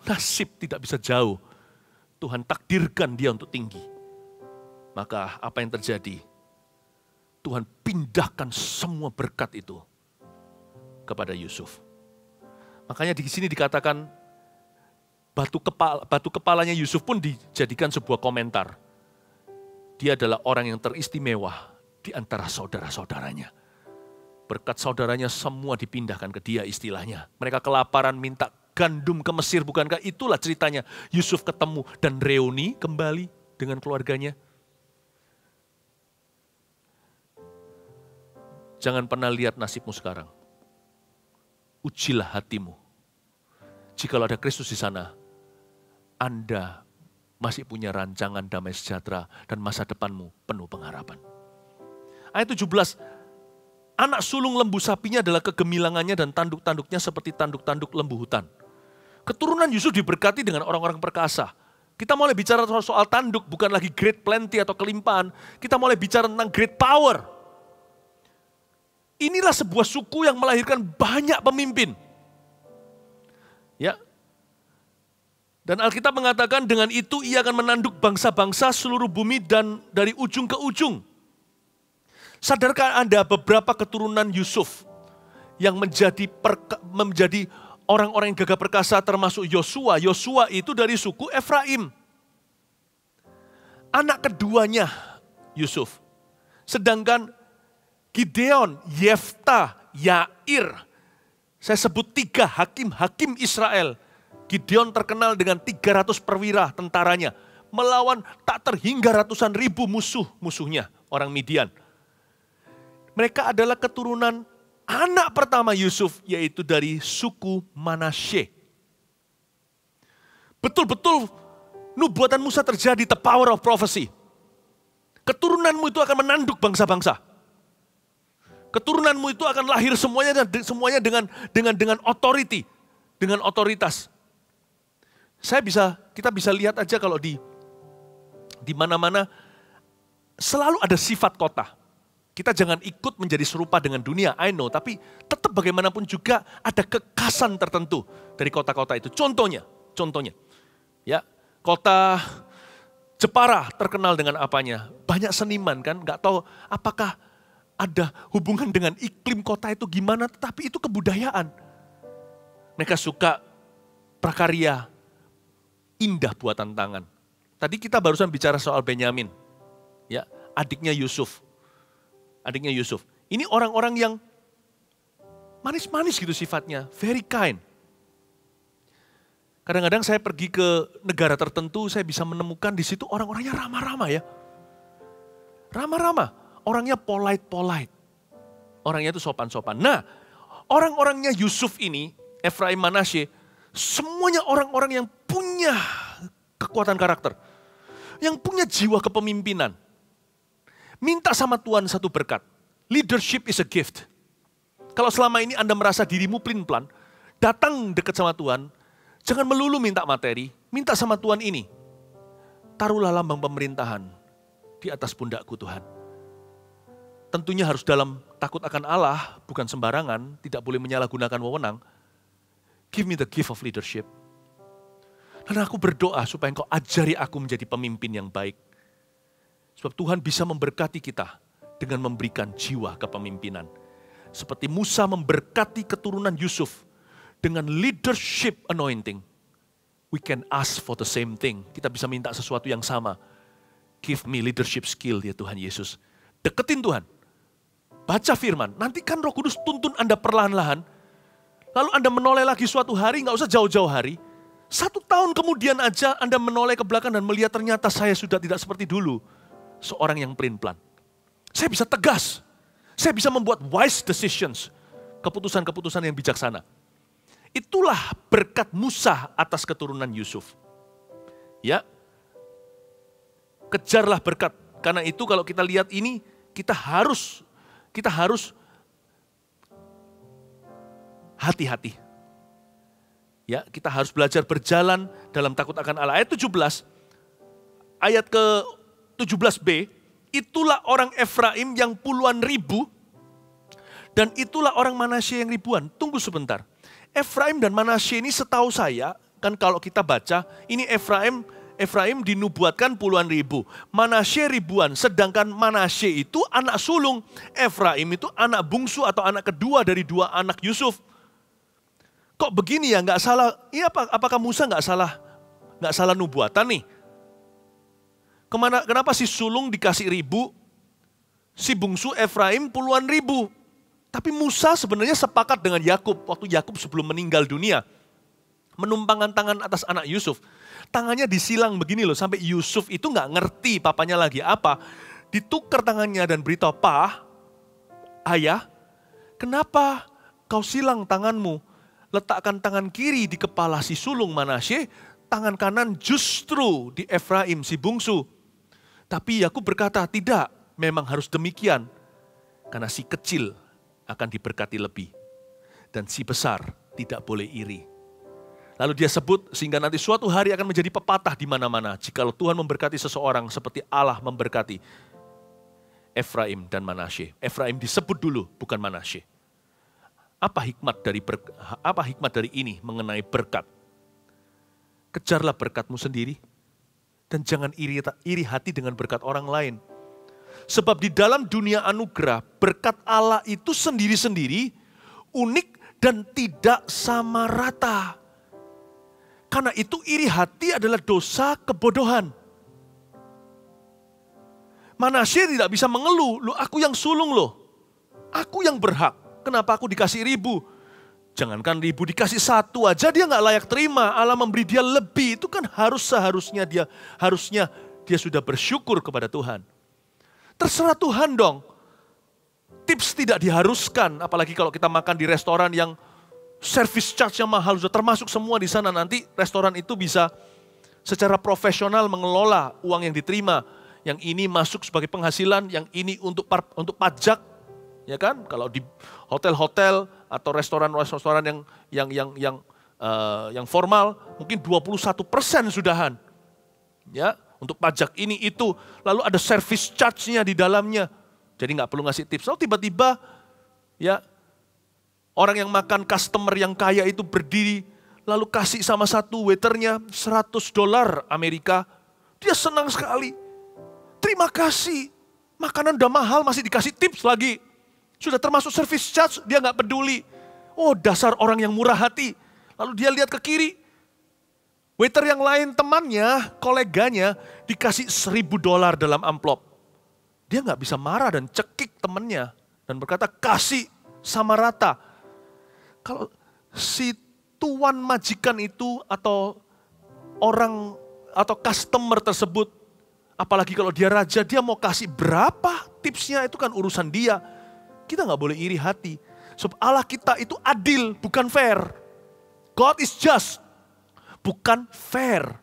Nasib tidak bisa jauh. Tuhan takdirkan dia untuk tinggi. Maka apa yang terjadi? Tuhan pindahkan semua berkat itu kepada Yusuf. Makanya di sini dikatakan batu kepalanya Yusuf pun dijadikan sebuah komentar. Dia adalah orang yang teristimewa di antara saudara-saudaranya. Berkat saudaranya semua dipindahkan ke dia istilahnya. Mereka kelaparan minta gandum ke Mesir, bukankah itulah ceritanya Yusuf ketemu dan reuni kembali dengan keluarganya. Jangan pernah lihat nasibmu sekarang. Ujilah hatimu. Jikalau ada Kristus di sana, Anda masih punya rancangan damai sejahtera dan masa depanmu penuh pengharapan. Ayat 17, anak sulung lembu sapinya adalah kegemilangannya dan tanduk-tanduknya seperti tanduk-tanduk lembu hutan. Keturunan Yusuf diberkati dengan orang-orang perkasa. Kita mulai bicara soal tanduk, bukan lagi great plenty atau kelimpahan. Kita mulai bicara tentang great power. Inilah sebuah suku yang melahirkan banyak pemimpin. Ya. Dan Alkitab mengatakan dengan itu ia akan menanduk bangsa-bangsa seluruh bumi dan dari ujung ke ujung. Sadarkah Anda beberapa keturunan Yusuf yang menjadi orang-orang yang gagah perkasa termasuk Yosua. Yosua itu dari suku Efraim. Anak keduanya Yusuf. Sedangkan Gideon, Yefta, Yair. Saya sebut 3 hakim-hakim Israel. Gideon terkenal dengan 300 perwira tentaranya. Melawan tak terhingga ratusan ribu musuhnya, orang Midian. Mereka adalah keturunan anak pertama Yusuf, yaitu dari suku Manasye. Betul-betul nubuatan Musa terjadi, the power of prophecy. Keturunanmu itu akan menanduk bangsa-bangsa. Keturunanmu itu akan lahir semuanya dengan authority, dengan otoritas. Kita bisa lihat aja kalau di mana-mana selalu ada sifat kota. Kita jangan ikut menjadi serupa dengan dunia, I know, tapi tetap bagaimanapun juga ada kekhasan tertentu dari kota-kota itu. Contohnya, ya, kota Jepara terkenal dengan apanya? Banyak seniman kan, nggak tahu apakah ada hubungan dengan iklim kota itu gimana, tetapi itu kebudayaan. Mereka suka prakarya, indah buatan tangan. Tadi kita barusan bicara soal Benyamin, ya, adiknya Yusuf. Ini orang-orang yang manis-manis gitu sifatnya, very kind. Kadang-kadang saya pergi ke negara tertentu, saya bisa menemukan di situ orang-orangnya ramah-ramah ya. Ramah-ramah. Orangnya polite. Orangnya itu sopan-sopan. Nah, orang-orangnya Yusuf ini, Efraim, Manasye, semuanya orang-orang yang punya kekuatan karakter. Yang punya jiwa kepemimpinan. Minta sama Tuhan satu berkat. Leadership is a gift. Kalau selama ini Anda merasa dirimu pelin-pelan, datang dekat sama Tuhan, jangan melulu minta materi, minta sama Tuhan ini. Taruhlah lambang pemerintahan di atas pundakku Tuhan. tentunya harus dalam takut akan Allah, bukan sembarangan, tidak boleh menyalahgunakan wewenang. Give me the gift of leadership. Dan aku berdoa supaya Engkau ajari aku menjadi pemimpin yang baik. Sebab Tuhan bisa memberkati kita dengan memberikan jiwa kepemimpinan. Seperti Musa memberkati keturunan Yusuf dengan leadership anointing. We can ask for the same thing. Kita bisa minta sesuatu yang sama. Give me leadership skill ya Tuhan Yesus. Deketin Tuhan. Baca firman. Nanti kan Roh Kudus tuntun Anda perlahan-lahan. Lalu Anda menoleh lagi suatu hari, nggak usah jauh-jauh hari. 1 tahun kemudian aja Anda menoleh ke belakang dan melihat ternyata saya sudah tidak seperti dulu. Seorang yang pelin-pelan. Saya bisa tegas. Saya bisa membuat wise decisions. Keputusan-keputusan yang bijaksana. Itulah berkat Musa atas keturunan Yusuf. Ya. Kejarlah berkat. Karena itu kalau kita lihat ini, kita harus hati-hati. Ya, kita harus belajar berjalan dalam takut akan Allah. Ayat 17, ayat ke-17b, itulah orang Efraim yang puluhan ribu, dan itulah orang Manasye yang ribuan. Tunggu sebentar. Efraim dan Manasye ini setahu saya, kan kalau kita baca, ini Efraim dinubuatkan puluhan ribu, Manasye ribuan, sedangkan Manasye itu anak sulung, Efraim itu anak bungsu atau anak kedua dari 2 anak Yusuf. Kok begini ya, nggak salah? Ini apakah Musa nggak salah nubuatan nih? Kenapa si sulung dikasih 1000, si bungsu Efraim puluhan ribu? Tapi Musa sebenarnya sepakat dengan Yakub waktu Yakub sebelum meninggal dunia. Menumpangkan tangan atas anak Yusuf. Tangannya disilang begini loh, sampai Yusuf itu nggak ngerti papanya lagi apa. Ditukar tangannya dan beritahu, "Pa, ayah, kenapa kau silang tanganmu? Letakkan tangan kiri di kepala si sulung Manasye, tangan kanan justru di Efraim si bungsu." Tapi Yakub berkata, "Tidak, memang harus demikian. Karena si kecil akan diberkati lebih. Dan si besar tidak boleh iri." Lalu dia sebut sehingga nanti suatu hari akan menjadi pepatah di mana-mana. Jikalau Tuhan memberkati seseorang seperti Allah memberkati Efraim dan Manasye. Efraim disebut dulu, bukan Manasye. Apa hikmat dari ini mengenai berkat? Kejarlah berkatmu sendiri dan jangan iri hati dengan berkat orang lain. Sebab di dalam dunia anugerah, berkat Allah itu sendiri-sendiri, unik dan tidak sama rata. Karena itu iri hati adalah dosa kebodohan. Manasye tidak bisa mengeluh, "Loh, aku yang sulung loh. Aku yang berhak. Kenapa aku dikasih 1000? Jangankan 1000, dikasih 1 aja dia nggak layak terima. Allah memberi dia lebih. Itu kan seharusnya dia sudah bersyukur kepada Tuhan. Terserah Tuhan dong. Tips tidak diharuskan, apalagi kalau kita makan di restoran yang service charge yang mahal, sudah termasuk semua di sana. Nanti restoran itu bisa secara profesional mengelola uang yang diterima. Yang ini masuk sebagai penghasilan, yang ini untuk pajak, ya kan? Kalau di hotel-hotel atau restoran-restoran yang formal, mungkin 21% sudahan, ya, untuk pajak ini itu. Lalu ada service charge-nya di dalamnya, jadi nggak perlu ngasih tips. Lalu tiba-tiba, ya. Orang yang makan customer yang kaya itu berdiri, lalu kasih sama satu waiternya $100 Amerika. Dia senang sekali. Terima kasih. Makanan udah mahal masih dikasih tips lagi. Sudah termasuk service charge, dia nggak peduli. Oh, dasar orang yang murah hati. Lalu dia lihat ke kiri. Waiter yang lain, temannya, koleganya, dikasih $1000 dalam amplop. Dia nggak bisa marah dan cekik temannya. Dan berkata, kasih sama rata. Kalau si tuan majikan itu atau orang atau customer tersebut, apalagi kalau dia raja, dia mau kasih berapa tipsnya itu kan urusan dia. Kita nggak boleh iri hati. Sebab Allah kita itu adil, bukan fair. God is just, bukan fair.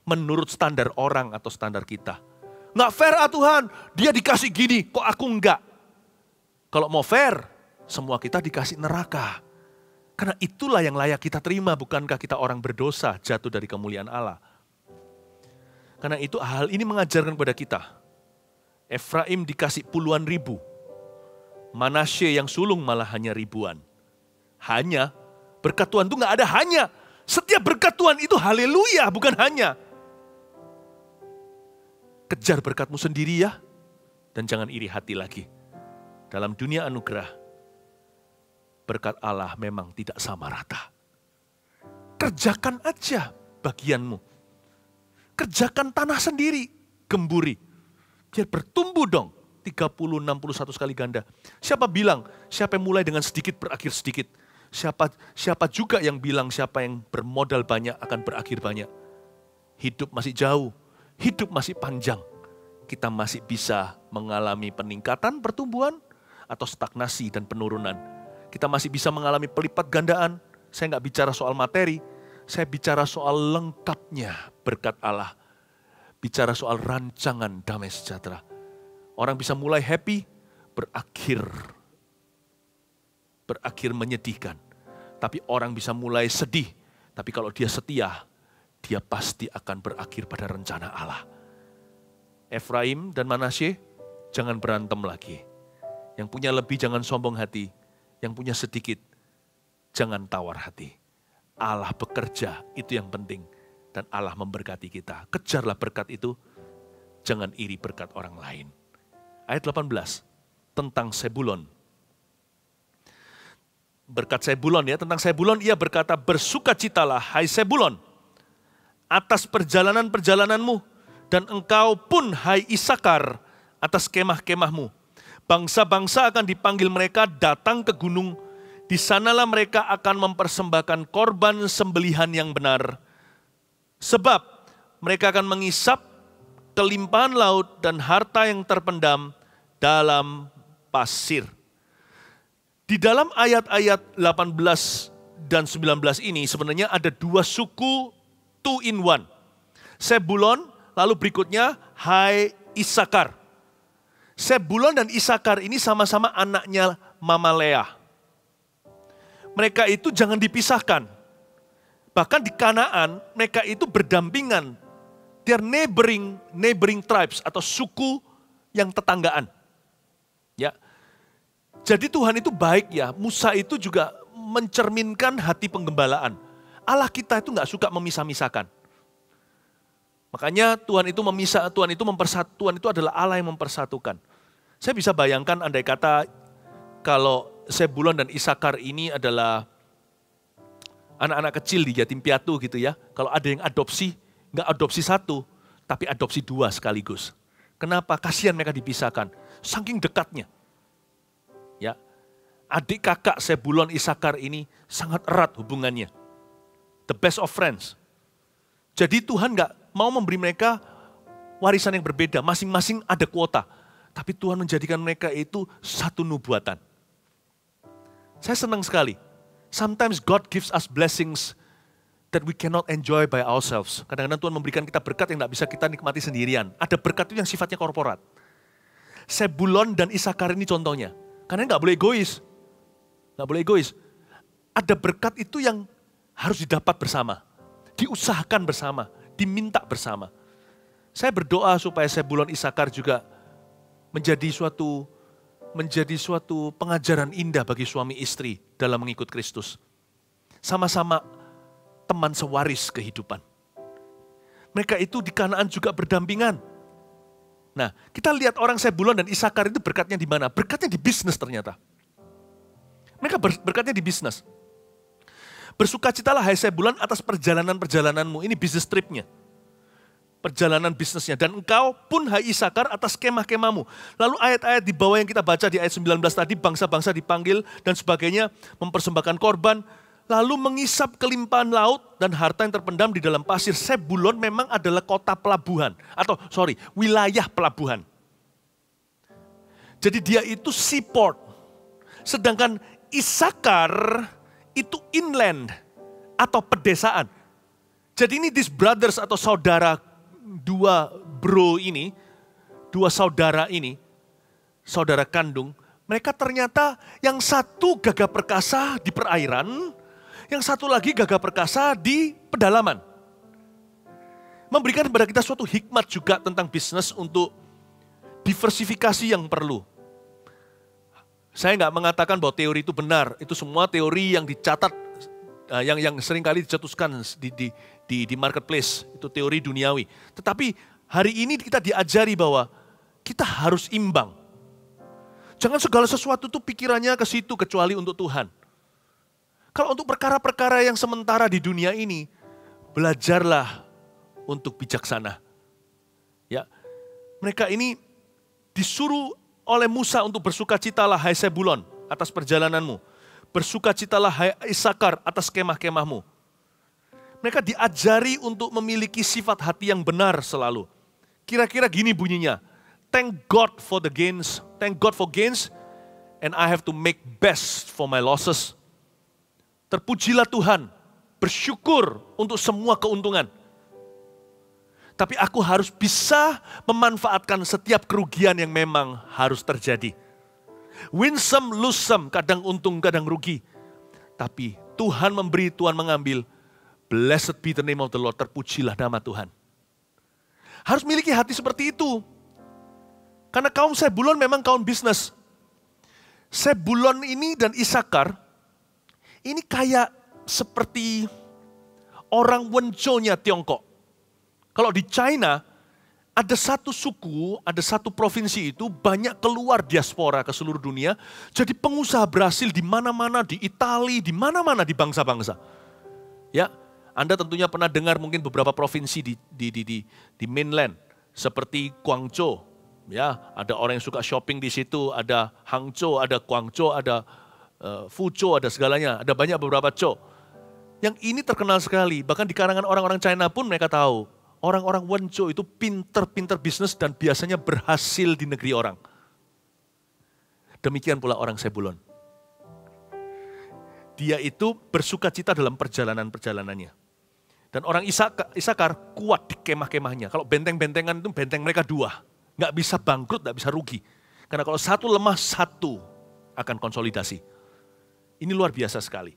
Menurut standar orang atau standar kita. Nggak fair Tuhan, dia dikasih gini, kok aku enggak. Kalau mau fair, semua kita dikasih neraka. Karena itulah yang layak kita terima, bukankah kita orang berdosa jatuh dari kemuliaan Allah. Karena itu hal ini mengajarkan kepada kita. Efraim dikasih puluhan ribu, Manasye yang sulung malah hanya ribuan. Hanya, berkat Tuhan itu nggak ada hanya. Setiap berkat Tuhan itu haleluya, bukan hanya. Kejar berkatmu sendiri ya, dan jangan iri hati lagi. Dalam dunia anugerah, berkat Allah memang tidak sama rata. Kerjakan aja bagianmu. Kerjakan tanah sendiri, gemburi. Biar bertumbuh dong, 30, 61 kali ganda. Siapa bilang, siapa yang mulai dengan sedikit berakhir sedikit. Siapa juga yang bilang siapa yang bermodal banyak akan berakhir banyak. Hidup masih jauh, hidup masih panjang. Kita masih bisa mengalami peningkatan pertumbuhan atau stagnasi dan penurunan. Kita masih bisa mengalami pelipat gandaan. Saya nggak bicara soal materi, saya bicara soal lengkapnya berkat Allah. Bicara soal rancangan damai sejahtera. Orang bisa mulai happy, berakhir menyedihkan. Tapi orang bisa mulai sedih, tapi kalau dia setia, dia pasti akan berakhir pada rencana Allah. Efraim dan Manasye, jangan berantem lagi. Yang punya lebih jangan sombong hati, yang punya sedikit jangan tawar hati. Allah bekerja, itu yang penting. Dan Allah memberkati kita. Kejarlah berkat itu, jangan iri berkat orang lain. Ayat 18, tentang Sebulon. Berkat Sebulon ya, tentang Sebulon ia berkata, bersukacitalah hai Sebulon, atas perjalanan-perjalananmu, dan engkau pun hai Isakar, atas kemah-kemahmu. Bangsa-bangsa akan dipanggil mereka datang ke gunung, di sanalah mereka akan mempersembahkan korban sembelihan yang benar. Sebab mereka akan mengisap kelimpahan laut dan harta yang terpendam dalam pasir. Di dalam ayat-ayat 18 dan 19 ini sebenarnya ada dua suku 2 in 1. Sebulon, lalu berikutnya hai Isakar. Sebulon dan Isakar ini sama-sama anaknya Mama Leah. Mereka itu jangan dipisahkan. Bahkan di Kanaan mereka itu berdampingan. They are neighboring tribes atau suku yang tetanggaan. Ya. Jadi Tuhan itu baik ya. Musa itu juga mencerminkan hati penggembalaan. Allah kita itu nggak suka memisah-misahkan. Makanya Tuhan itu Tuhan itu adalah Allah yang mempersatukan. Saya bisa bayangkan andai kata kalau Sebulon dan Isakar ini adalah anak-anak kecil di yatim piatu gitu ya. Kalau ada yang adopsi, nggak adopsi satu, tapi adopsi dua sekaligus. Kenapa? Kasihan mereka dipisahkan. Saking dekatnya. Ya, adik kakak Sebulon Isakar ini sangat erat hubungannya. The best of friends. Jadi Tuhan nggak mau memberi mereka warisan yang berbeda. Masing-masing ada kuota. Tapi Tuhan menjadikan mereka itu satu nubuatan. Saya senang sekali. Sometimes God gives us blessings that we cannot enjoy by ourselves. Kadang-kadang Tuhan memberikan kita berkat yang tidak bisa kita nikmati sendirian. Ada berkat itu yang sifatnya korporat. Sebulon dan Isakar ini contohnya. Karena nggak boleh egois. Nggak boleh egois. Ada berkat itu yang harus didapat bersama. Diusahakan bersama. Diminta bersama. Saya berdoa supaya Sebulon Isakar juga menjadi suatu pengajaran indah bagi suami istri dalam mengikut Kristus. Sama-sama teman sewaris kehidupan. Mereka itu di Kanaan juga berdampingan. Nah, kita lihat orang Sebulon dan Isakar itu berkatnya di mana? Berkatnya di bisnis ternyata. Mereka berkatnya di bisnis. Bersukacitalah hai Sebulon atas perjalanan-perjalananmu. Ini bisnis tripnya. Perjalanan bisnisnya. Dan engkau pun hai Isakar atas kemah-kemahmu. Lalu ayat-ayat di bawah yang kita baca di ayat 19 tadi, bangsa-bangsa dipanggil dan sebagainya, mempersembahkan korban, lalu mengisap kelimpahan laut dan harta yang terpendam di dalam pasir. Sebulon memang adalah kota pelabuhan, wilayah pelabuhan. Jadi dia itu seaport. Sedangkan Isakar itu inland atau pedesaan. Jadi ini these brothers atau saudara, dua saudara ini, saudara kandung, mereka ternyata yang satu gagah perkasa di perairan, yang satu lagi gagah perkasa di pedalaman. Memberikan kepada kita suatu hikmat juga tentang bisnis untuk diversifikasi yang perlu. Saya nggak mengatakan bahwa teori itu benar. Itu semua teori yang dicatat, yang seringkali dicetuskan di marketplace. Itu teori duniawi. Tetapi hari ini kita diajari bahwa kita harus imbang. Jangan segala sesuatu itu pikirannya ke situ kecuali untuk Tuhan. Kalau untuk perkara-perkara yang sementara di dunia ini, belajarlah untuk bijaksana. Ya, mereka ini disuruh oleh Musa untuk bersukacitalah hai Sebulon atas perjalananmu. Bersukacitalah hai Isakar atas kemah-kemahmu. Mereka diajari untuk memiliki sifat hati yang benar selalu. Kira-kira gini bunyinya. Thank God for the gains. Thank God for gains. And I have to make best for my losses. Terpujilah Tuhan. Bersyukur untuk semua keuntungan. Tapi aku harus bisa memanfaatkan setiap kerugian yang memang harus terjadi. Win some, lose some, kadang untung, kadang rugi. Tapi Tuhan memberi, Tuhan mengambil. Blessed be the name of the Lord, terpujilah nama Tuhan. Harus miliki hati seperti itu. Karena kaum Sebulon memang kaum bisnis. Sebulon ini dan Isakar, ini kayak seperti orang Wenconya Tiongkok. Kalau di China, ada satu suku, ada satu provinsi itu banyak keluar diaspora ke seluruh dunia. Jadi pengusaha berhasil di mana-mana, di Italia, di mana-mana di bangsa-bangsa. Ya, Anda tentunya pernah dengar mungkin beberapa provinsi di mainland. Seperti Guangzhou, ya, ada orang yang suka shopping di situ, ada Hangzhou, ada Guangzhou, ada Fuzhou, ada segalanya. Ada banyak beberapa zhou. Yang ini terkenal sekali, bahkan di kalangan orang-orang China pun mereka tahu. Orang-orang Wenzhou itu pinter-pinter bisnis dan biasanya berhasil di negeri orang. Demikian pula orang Sebulon. Dia itu bersukacita dalam perjalanan-perjalanannya. Dan orang Isakar kuat di kemah-kemahnya. Kalau benteng-bentengan itu benteng mereka dua. Nggak bisa bangkrut, nggak bisa rugi. Karena kalau satu lemah, satu akan konsolidasi. Ini luar biasa sekali.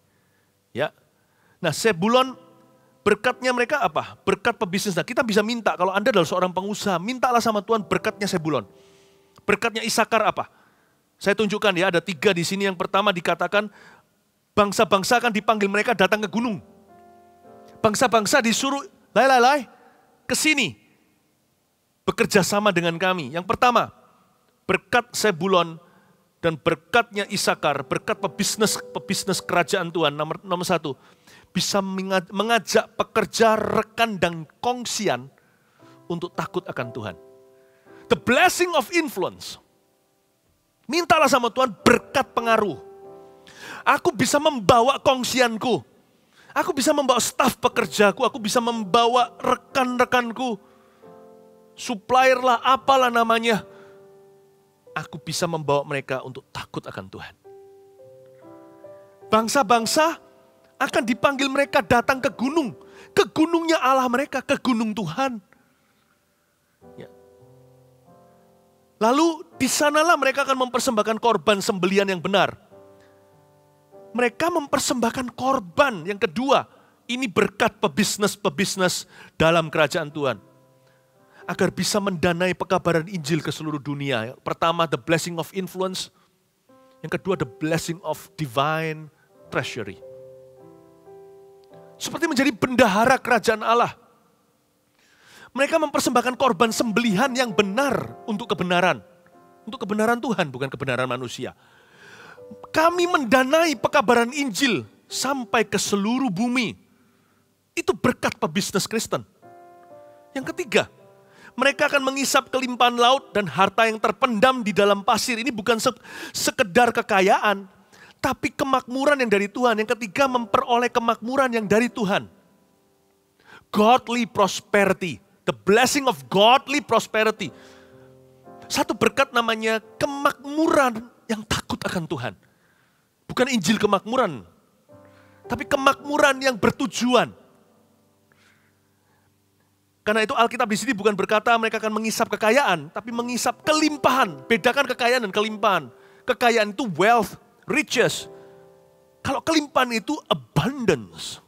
Ya. Nah, Sebulon berkatnya mereka apa? Berkat pebisnis. Nah, kita bisa minta, kalau Anda adalah seorang pengusaha, mintalah sama Tuhan berkatnya Sebulon. Berkatnya Isakar apa? Saya tunjukkan ya, ada 3 di sini. Yang pertama dikatakan, bangsa-bangsa akan dipanggil mereka datang ke gunung. Bangsa-bangsa disuruh, lai, ke sini. Bekerja sama dengan kami. Yang pertama, berkat Sebulon dan berkatnya Isakar, berkat pebisnis kerajaan Tuhan, nomor 1. Bisa mengajak pekerja, rekan, dan kongsian untuk takut akan Tuhan. The blessing of influence. Mintalah sama Tuhan berkat pengaruh. Aku bisa membawa kongsianku. Aku bisa membawa staf pekerjaku. Aku bisa membawa rekan-rekanku. Supplier lah, apalah namanya. Aku bisa membawa mereka untuk takut akan Tuhan. Bangsa-bangsa akan dipanggil mereka datang ke gunung. Ke gunungnya Allah mereka, ke gunung Tuhan. Ya. Lalu di sanalah mereka akan mempersembahkan korban sembelian yang benar. Mereka mempersembahkan korban yang kedua. Ini berkat pebisnis dalam kerajaan Tuhan. Agar bisa mendanai pekabaran Injil ke seluruh dunia. Pertama, the blessing of influence. Yang kedua, the blessing of divine treasury. Seperti menjadi bendahara kerajaan Allah. Mereka mempersembahkan korban sembelihan yang benar untuk kebenaran. Untuk kebenaran Tuhan, bukan kebenaran manusia. Kami mendanai pekabaran Injil sampai ke seluruh bumi. Itu berkat pebisnis Kristen. Yang ketiga, mereka akan mengisap kelimpahan laut dan harta yang terpendam di dalam pasir. Ini bukan sekedar kekayaan, tapi kemakmuran yang dari Tuhan. Yang ketiga, memperoleh kemakmuran yang dari Tuhan. Godly prosperity. The blessing of godly prosperity. Satu berkat namanya kemakmuran yang takut akan Tuhan. Bukan Injil kemakmuran, tapi kemakmuran yang bertujuan. Karena itu Alkitab di sini bukan berkata mereka akan mengisap kekayaan, tapi mengisap kelimpahan. Bedakan kekayaan dan kelimpahan. Kekayaan itu wealth, riches. Kalau kelimpahan itu abundance.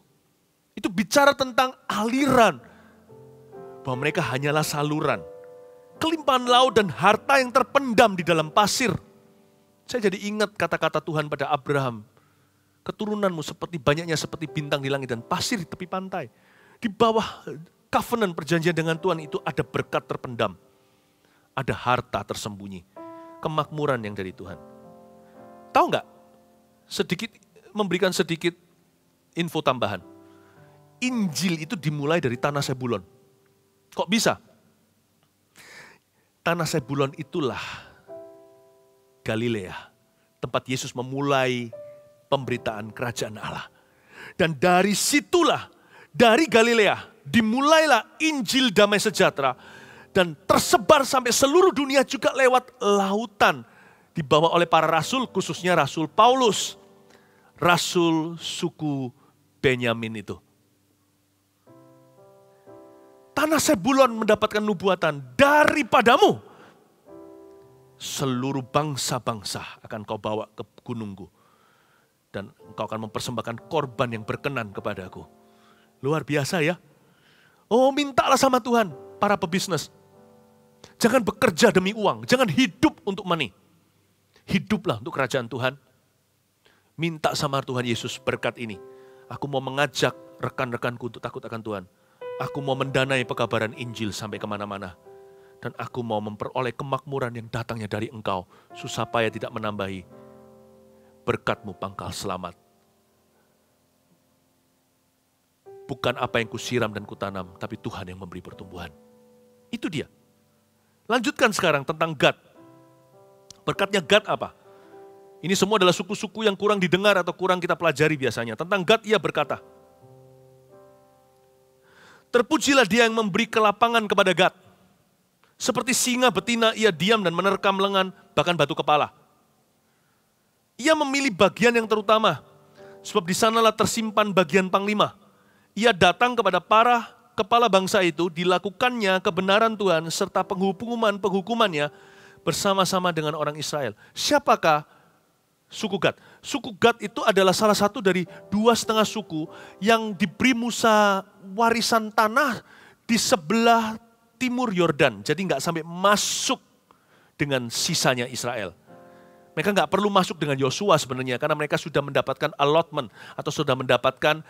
Itu bicara tentang aliran. Bahwa mereka hanyalah saluran. Kelimpahan laut dan harta yang terpendam di dalam pasir. Saya jadi ingat kata-kata Tuhan pada Abraham. Keturunanmu banyaknya seperti bintang di langit dan pasir di tepi pantai. Di bawah covenant perjanjian dengan Tuhan itu ada berkat terpendam. Ada harta tersembunyi. Kemakmuran yang dari Tuhan. Tahu nggak? Memberikan sedikit info tambahan. Injil itu dimulai dari tanah Sebulon. Kok bisa? Tanah Sebulon itulah Galilea, tempat Yesus memulai pemberitaan kerajaan Allah. Dan dari situlah, dari Galilea, dimulailah Injil damai sejahtera dan tersebar sampai seluruh dunia juga lewat lautan. Dibawa oleh para rasul, khususnya Rasul Paulus, rasul suku Benyamin itu. Tanah Sebulon mendapatkan nubuatan daripadamu. Seluruh bangsa-bangsa akan kau bawa ke gunungku. Dan engkau akan mempersembahkan korban yang berkenan kepadaku. Luar biasa ya. Oh, mintalah sama Tuhan, para pebisnis. Jangan bekerja demi uang, jangan hidup untuk money. Hiduplah untuk kerajaan Tuhan. Minta sama Tuhan Yesus berkat ini. Aku mau mengajak rekan-rekanku untuk takut akan Tuhan. Aku mau mendanai pekabaran Injil sampai kemana-mana. Dan aku mau memperoleh kemakmuran yang datangnya dari Engkau. Susah payah tidak menambahi berkat-Mu pangkal selamat. Bukan apa yang kusiram dan kutanam, tapi Tuhan yang memberi pertumbuhan. Itu dia. Lanjutkan sekarang tentang Gad. Berkatnya Gad apa? Ini semua adalah suku-suku yang kurang didengar atau kurang kita pelajari biasanya. Tentang Gad ia berkata, terpujilah dia yang memberi kelapangan kepada Gad. Seperti singa betina ia diam dan menerkam lengan, bahkan batu kepala. Ia memilih bagian yang terutama, sebab di sanalah tersimpan bagian panglima. Ia datang kepada para kepala bangsa itu, dilakukannya kebenaran Tuhan serta penghukumannya bersama-sama dengan orang Israel. Siapakah suku Gad? Suku Gad itu adalah salah satu dari 2,5 suku yang diberi Musa warisan tanah di sebelah timur Yordan. Jadi nggak sampai masuk dengan sisanya Israel. Mereka nggak perlu masuk dengan Yosua sebenarnya, karena mereka sudah mendapatkan allotment atau sudah mendapatkan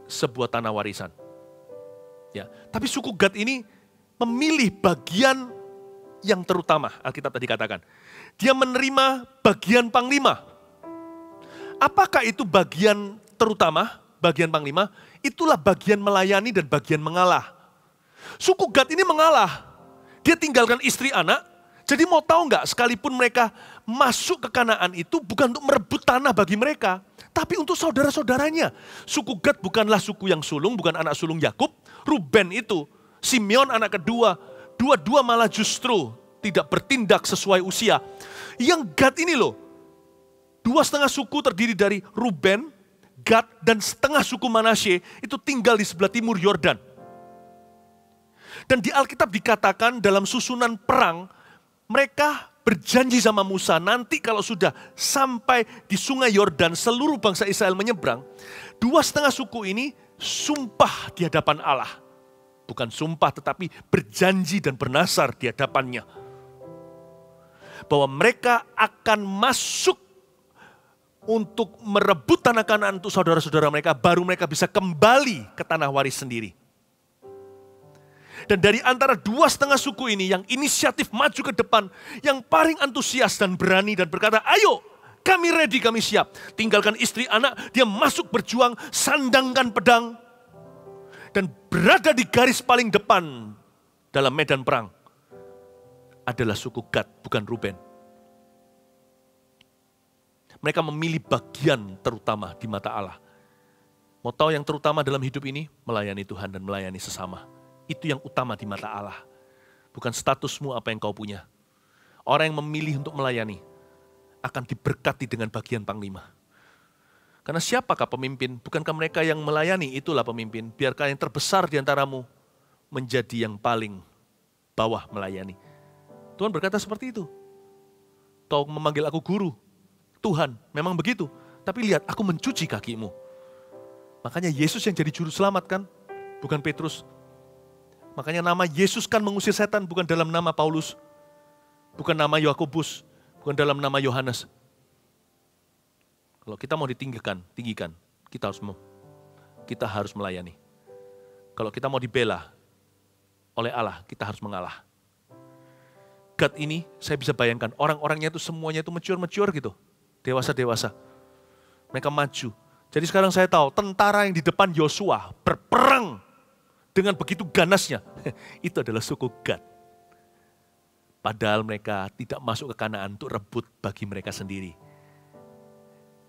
sebuah tanah warisan. Ya, tapi suku Gad ini memilih bagian yang terutama, Alkitab tadi katakan. Dia menerima bagian panglima. Apakah itu bagian terutama, bagian panglima? Itulah bagian melayani dan bagian mengalah. Suku Gad ini mengalah. Dia tinggalkan istri anak. Jadi mau tahu nggak, sekalipun mereka masuk ke Kanaan itu bukan untuk merebut tanah bagi mereka, tapi untuk saudara-saudaranya. Suku Gad bukanlah suku yang sulung, bukan anak sulung Yakub. Ruben itu, Simeon anak kedua, dua-dua malah justru tidak bertindak sesuai usia. Yang Gad ini loh, 2,5 suku terdiri dari Ruben, Gad, dan setengah suku Manasye itu tinggal di sebelah timur Yordan. Dan di Alkitab dikatakan dalam susunan perang, mereka berjanji sama Musa, nanti kalau sudah sampai di sungai Yordan, seluruh bangsa Israel menyeberang, 2,5 suku ini sumpah di hadapan Allah. Bukan sumpah, tetapi berjanji dan bernasar di hadapannya. Bahwa mereka akan masuk untuk merebut tanah Kanaan untuk saudara-saudara mereka, baru mereka bisa kembali ke tanah waris sendiri. Dan dari antara 2,5 suku ini yang inisiatif maju ke depan, yang paling antusias dan berani dan berkata, ayo kami ready, kami siap. Tinggalkan istri anak, dia masuk berjuang, sandangkan pedang. Dan berada di garis paling depan dalam medan perang adalah suku Gad, bukan Ruben. Mereka memilih bagian terutama di mata Allah. Mau tahu yang terutama dalam hidup ini? Melayani Tuhan dan melayani sesama. Itu yang utama di mata Allah. Bukan statusmu apa yang kau punya. Orang yang memilih untuk melayani akan diberkati dengan bagian panglima. Karena siapakah pemimpin? Bukankah mereka yang melayani itulah pemimpin? Biarkah yang terbesar di antaramu menjadi yang paling bawah melayani. Tuhan berkata seperti itu. Kau memanggil aku guru. Tuhan, memang begitu. Tapi lihat, aku mencuci kakimu. Makanya Yesus yang jadi juru selamat kan? Bukan Petrus. Makanya nama Yesus kan mengusir setan bukan dalam nama Paulus. Bukan nama Yakobus. bukan dalam nama Yohanes. Kalau kita mau tinggikan, kita harus melayani. Kalau kita mau dibela oleh Allah, kita harus mengalah. God ini, saya bisa bayangkan, orang-orangnya itu semuanya itu mature gitu. Dewasa-dewasa. Mereka maju. Jadi sekarang saya tahu, tentara yang di depan Yosua berperang dengan begitu ganasnya. Itu adalah suku Gad. Padahal mereka tidak masuk ke Kanaan untuk rebut bagi mereka sendiri.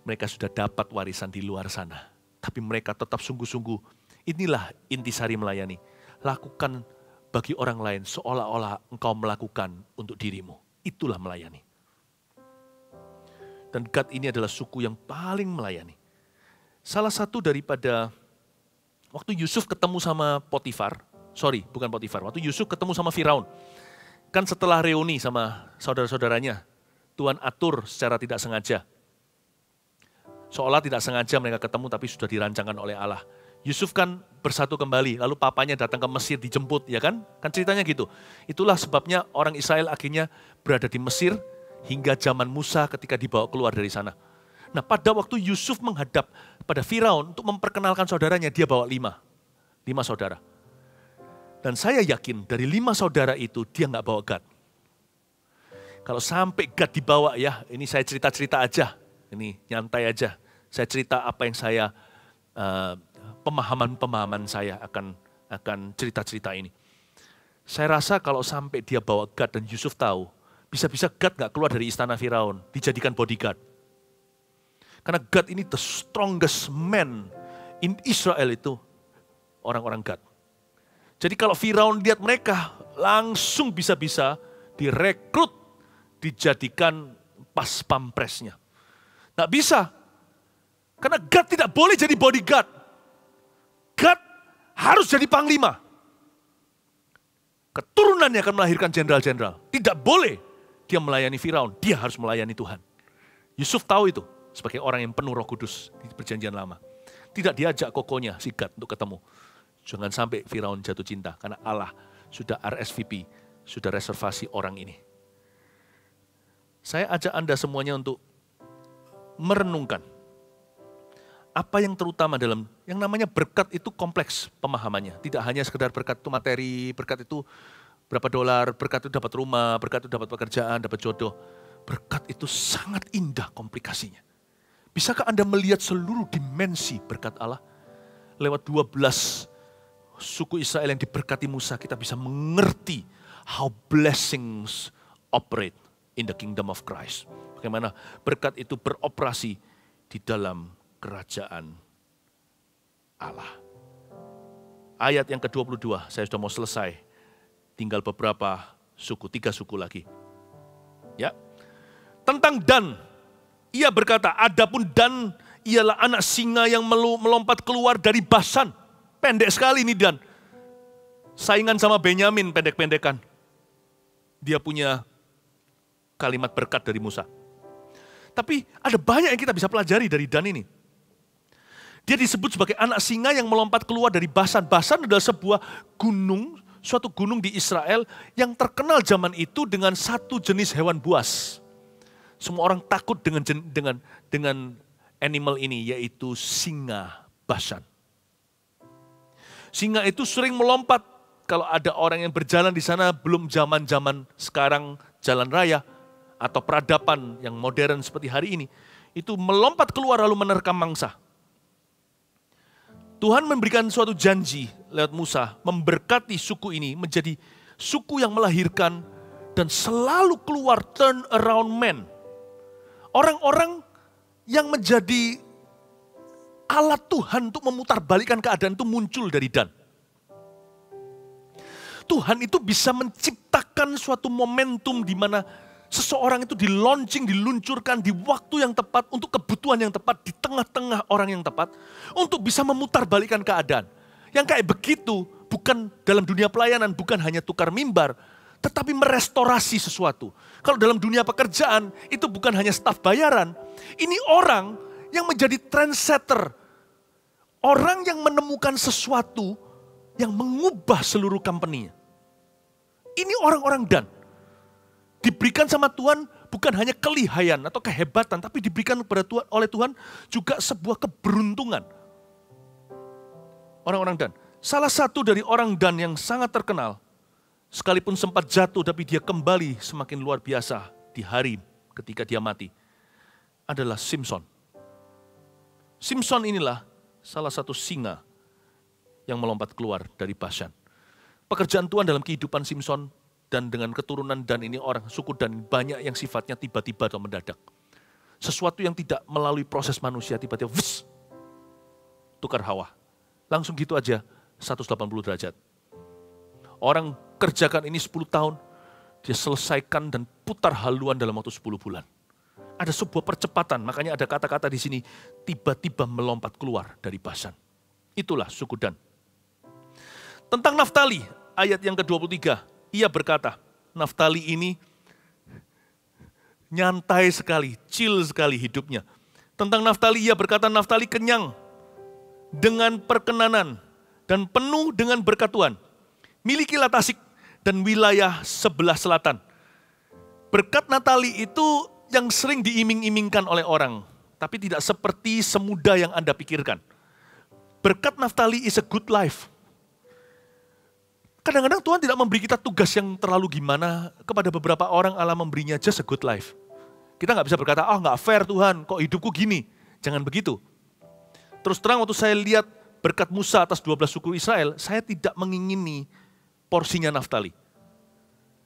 Mereka sudah dapat warisan di luar sana. Tapi mereka tetap sungguh-sungguh. Inilah intisari melayani. Lakukan bagi orang lain seolah-olah engkau melakukan untuk dirimu. Itulah melayani. Dan Gad ini adalah suku yang paling melayani. Salah satu daripada waktu Yusuf ketemu sama Potifar, waktu Yusuf ketemu sama Firaun. Kan setelah reuni sama saudara-saudaranya, Tuhan atur secara tidak sengaja. Seolah tidak sengaja mereka ketemu tapi sudah dirancangkan oleh Allah. Yusuf kan bersatu kembali, lalu papanya datang ke Mesir dijemput, ya kan? Kan ceritanya gitu. Itulah sebabnya orang Israel akhirnya berada di Mesir hingga zaman Musa ketika dibawa keluar dari sana. Nah, pada waktu Yusuf menghadap pada Firaun untuk memperkenalkan saudaranya, dia bawa 5 saudara. Dan saya yakin dari 5 saudara itu dia nggak bawa Gad. Kalau sampai Gad dibawa ya, ini saya cerita-cerita aja, ini nyantai aja. Saya cerita apa yang saya pemahaman saya akan cerita-cerita ini. Saya rasa kalau sampai dia bawa Gad dan Yusuf tahu, bisa-bisa Gad nggak keluar dari istana Firaun, dijadikan bodyguard. Karena Gad ini the strongest man in Israel itu orang-orang Gad. Jadi kalau Firaun lihat mereka, langsung bisa-bisa direkrut, dijadikan pas pampresnya. Nggak bisa, karena Gad tidak boleh jadi bodyguard. Gad harus jadi panglima. Keturunannya akan melahirkan jenderal-jenderal. Tidak boleh dia melayani Firaun, dia harus melayani Tuhan. Yusuf tahu itu sebagai orang yang penuh Roh Kudus di Perjanjian Lama. Tidak diajak kokonya si Gad untuk ketemu. Jangan sampai Firaun jatuh cinta karena Allah sudah RSVP, sudah reservasi orang ini. Saya ajak Anda semuanya untuk merenungkan apa yang terutama dalam yang namanya berkat itu kompleks pemahamannya. Tidak hanya sekedar berkat itu materi, berkat itu berapa dolar, berkat itu dapat rumah, berkat itu dapat pekerjaan, dapat jodoh. Berkat itu sangat indah komplikasinya. Bisakah Anda melihat seluruh dimensi berkat Allah? Lewat 12 suku Israel yang diberkati Musa, kita bisa mengerti how blessings operate in the kingdom of Christ. Bagaimana berkat itu beroperasi di dalam kerajaan Allah. Ayat yang ke-22, saya sudah mau selesai. Tinggal beberapa suku, 3 suku lagi. Ya. Tentang Dan, ia berkata, adapun Dan ialah anak singa yang melompat keluar dari Basan. Pendek sekali ini Dan. Saingan sama Benyamin pendek-pendekan. Dia punya kalimat berkat dari Musa. Tapi ada banyak yang kita bisa pelajari dari Dan ini. Dia disebut sebagai anak singa yang melompat keluar dari Basan. Basan adalah sebuah gunung, suatu gunung di Israel yang terkenal zaman itu dengan satu jenis hewan buas. Semua orang takut dengan animal ini, yaitu singa Basan. Singa itu sering melompat. Kalau ada orang yang berjalan di sana belum zaman-zaman sekarang jalan raya atau peradaban yang modern seperti hari ini, itu melompat keluar lalu menerkam mangsa. Tuhan memberikan suatu janji lewat Musa, memberkati suku ini menjadi suku yang melahirkan dan selalu keluar turn around men. Orang-orang yang menjadi alat Tuhan untuk memutarbalikkan keadaan itu muncul dari Dan. Tuhan itu bisa menciptakan suatu momentum di mana seseorang itu diluncurkan di waktu yang tepat, untuk kebutuhan yang tepat, di tengah-tengah orang yang tepat, untuk bisa memutarbalikkan keadaan. Yang kayak begitu, bukan dalam dunia pelayanan, bukan hanya tukar mimbar, tetapi merestorasi sesuatu. Kalau dalam dunia pekerjaan, itu bukan hanya staf bayaran, ini orang yang menjadi trendsetter. Orang yang menemukan sesuatu yang mengubah seluruh company-nya. Ini orang-orang Dan. Diberikan sama Tuhan bukan hanya kelihayan atau kehebatan, tapi diberikan kepada Tuhan, oleh Tuhan juga sebuah keberuntungan. Orang-orang Dan. Salah satu dari orang Dan yang sangat terkenal, sekalipun sempat jatuh tapi dia kembali semakin luar biasa di hari ketika dia mati, adalah Simson. Simson inilah salah satu singa yang melompat keluar dari Bashan. Pekerjaan Tuhan dalam kehidupan Simson dan dengan keturunan Dan ini, orang suku Dan, banyak yang sifatnya tiba-tiba atau mendadak. Sesuatu yang tidak melalui proses manusia, tiba-tiba tukar hawa. Langsung gitu aja 180 derajat. Orang kerjakan ini 10 tahun, dia selesaikan dan putar haluan dalam waktu 10 bulan. Ada sebuah percepatan, makanya ada kata-kata di sini, tiba-tiba melompat keluar dari Bashan. Itulah suku Dan. Tentang Naftali, ayat yang ke-23, ia berkata, Naftali ini nyantai sekali, chill sekali hidupnya. Tentang Naftali, ia berkata, Naftali kenyang dengan perkenanan dan penuh dengan berkat Tuhan. Milikilah Tasik dan wilayah sebelah selatan. Berkat Naftali itu yang sering diiming-imingkan oleh orang, tapi tidak seperti semudah yang Anda pikirkan. Berkat Naftali is a good life. Kadang-kadang Tuhan tidak memberi kita tugas yang terlalu gimana. Kepada beberapa orang Allah memberinya just a good life. Kita nggak bisa berkata, nggak fair Tuhan, kok hidupku gini. Jangan begitu. Terus terang waktu saya lihat berkat Musa atas 12 suku Israel, saya tidak mengingini porsinya Naftali.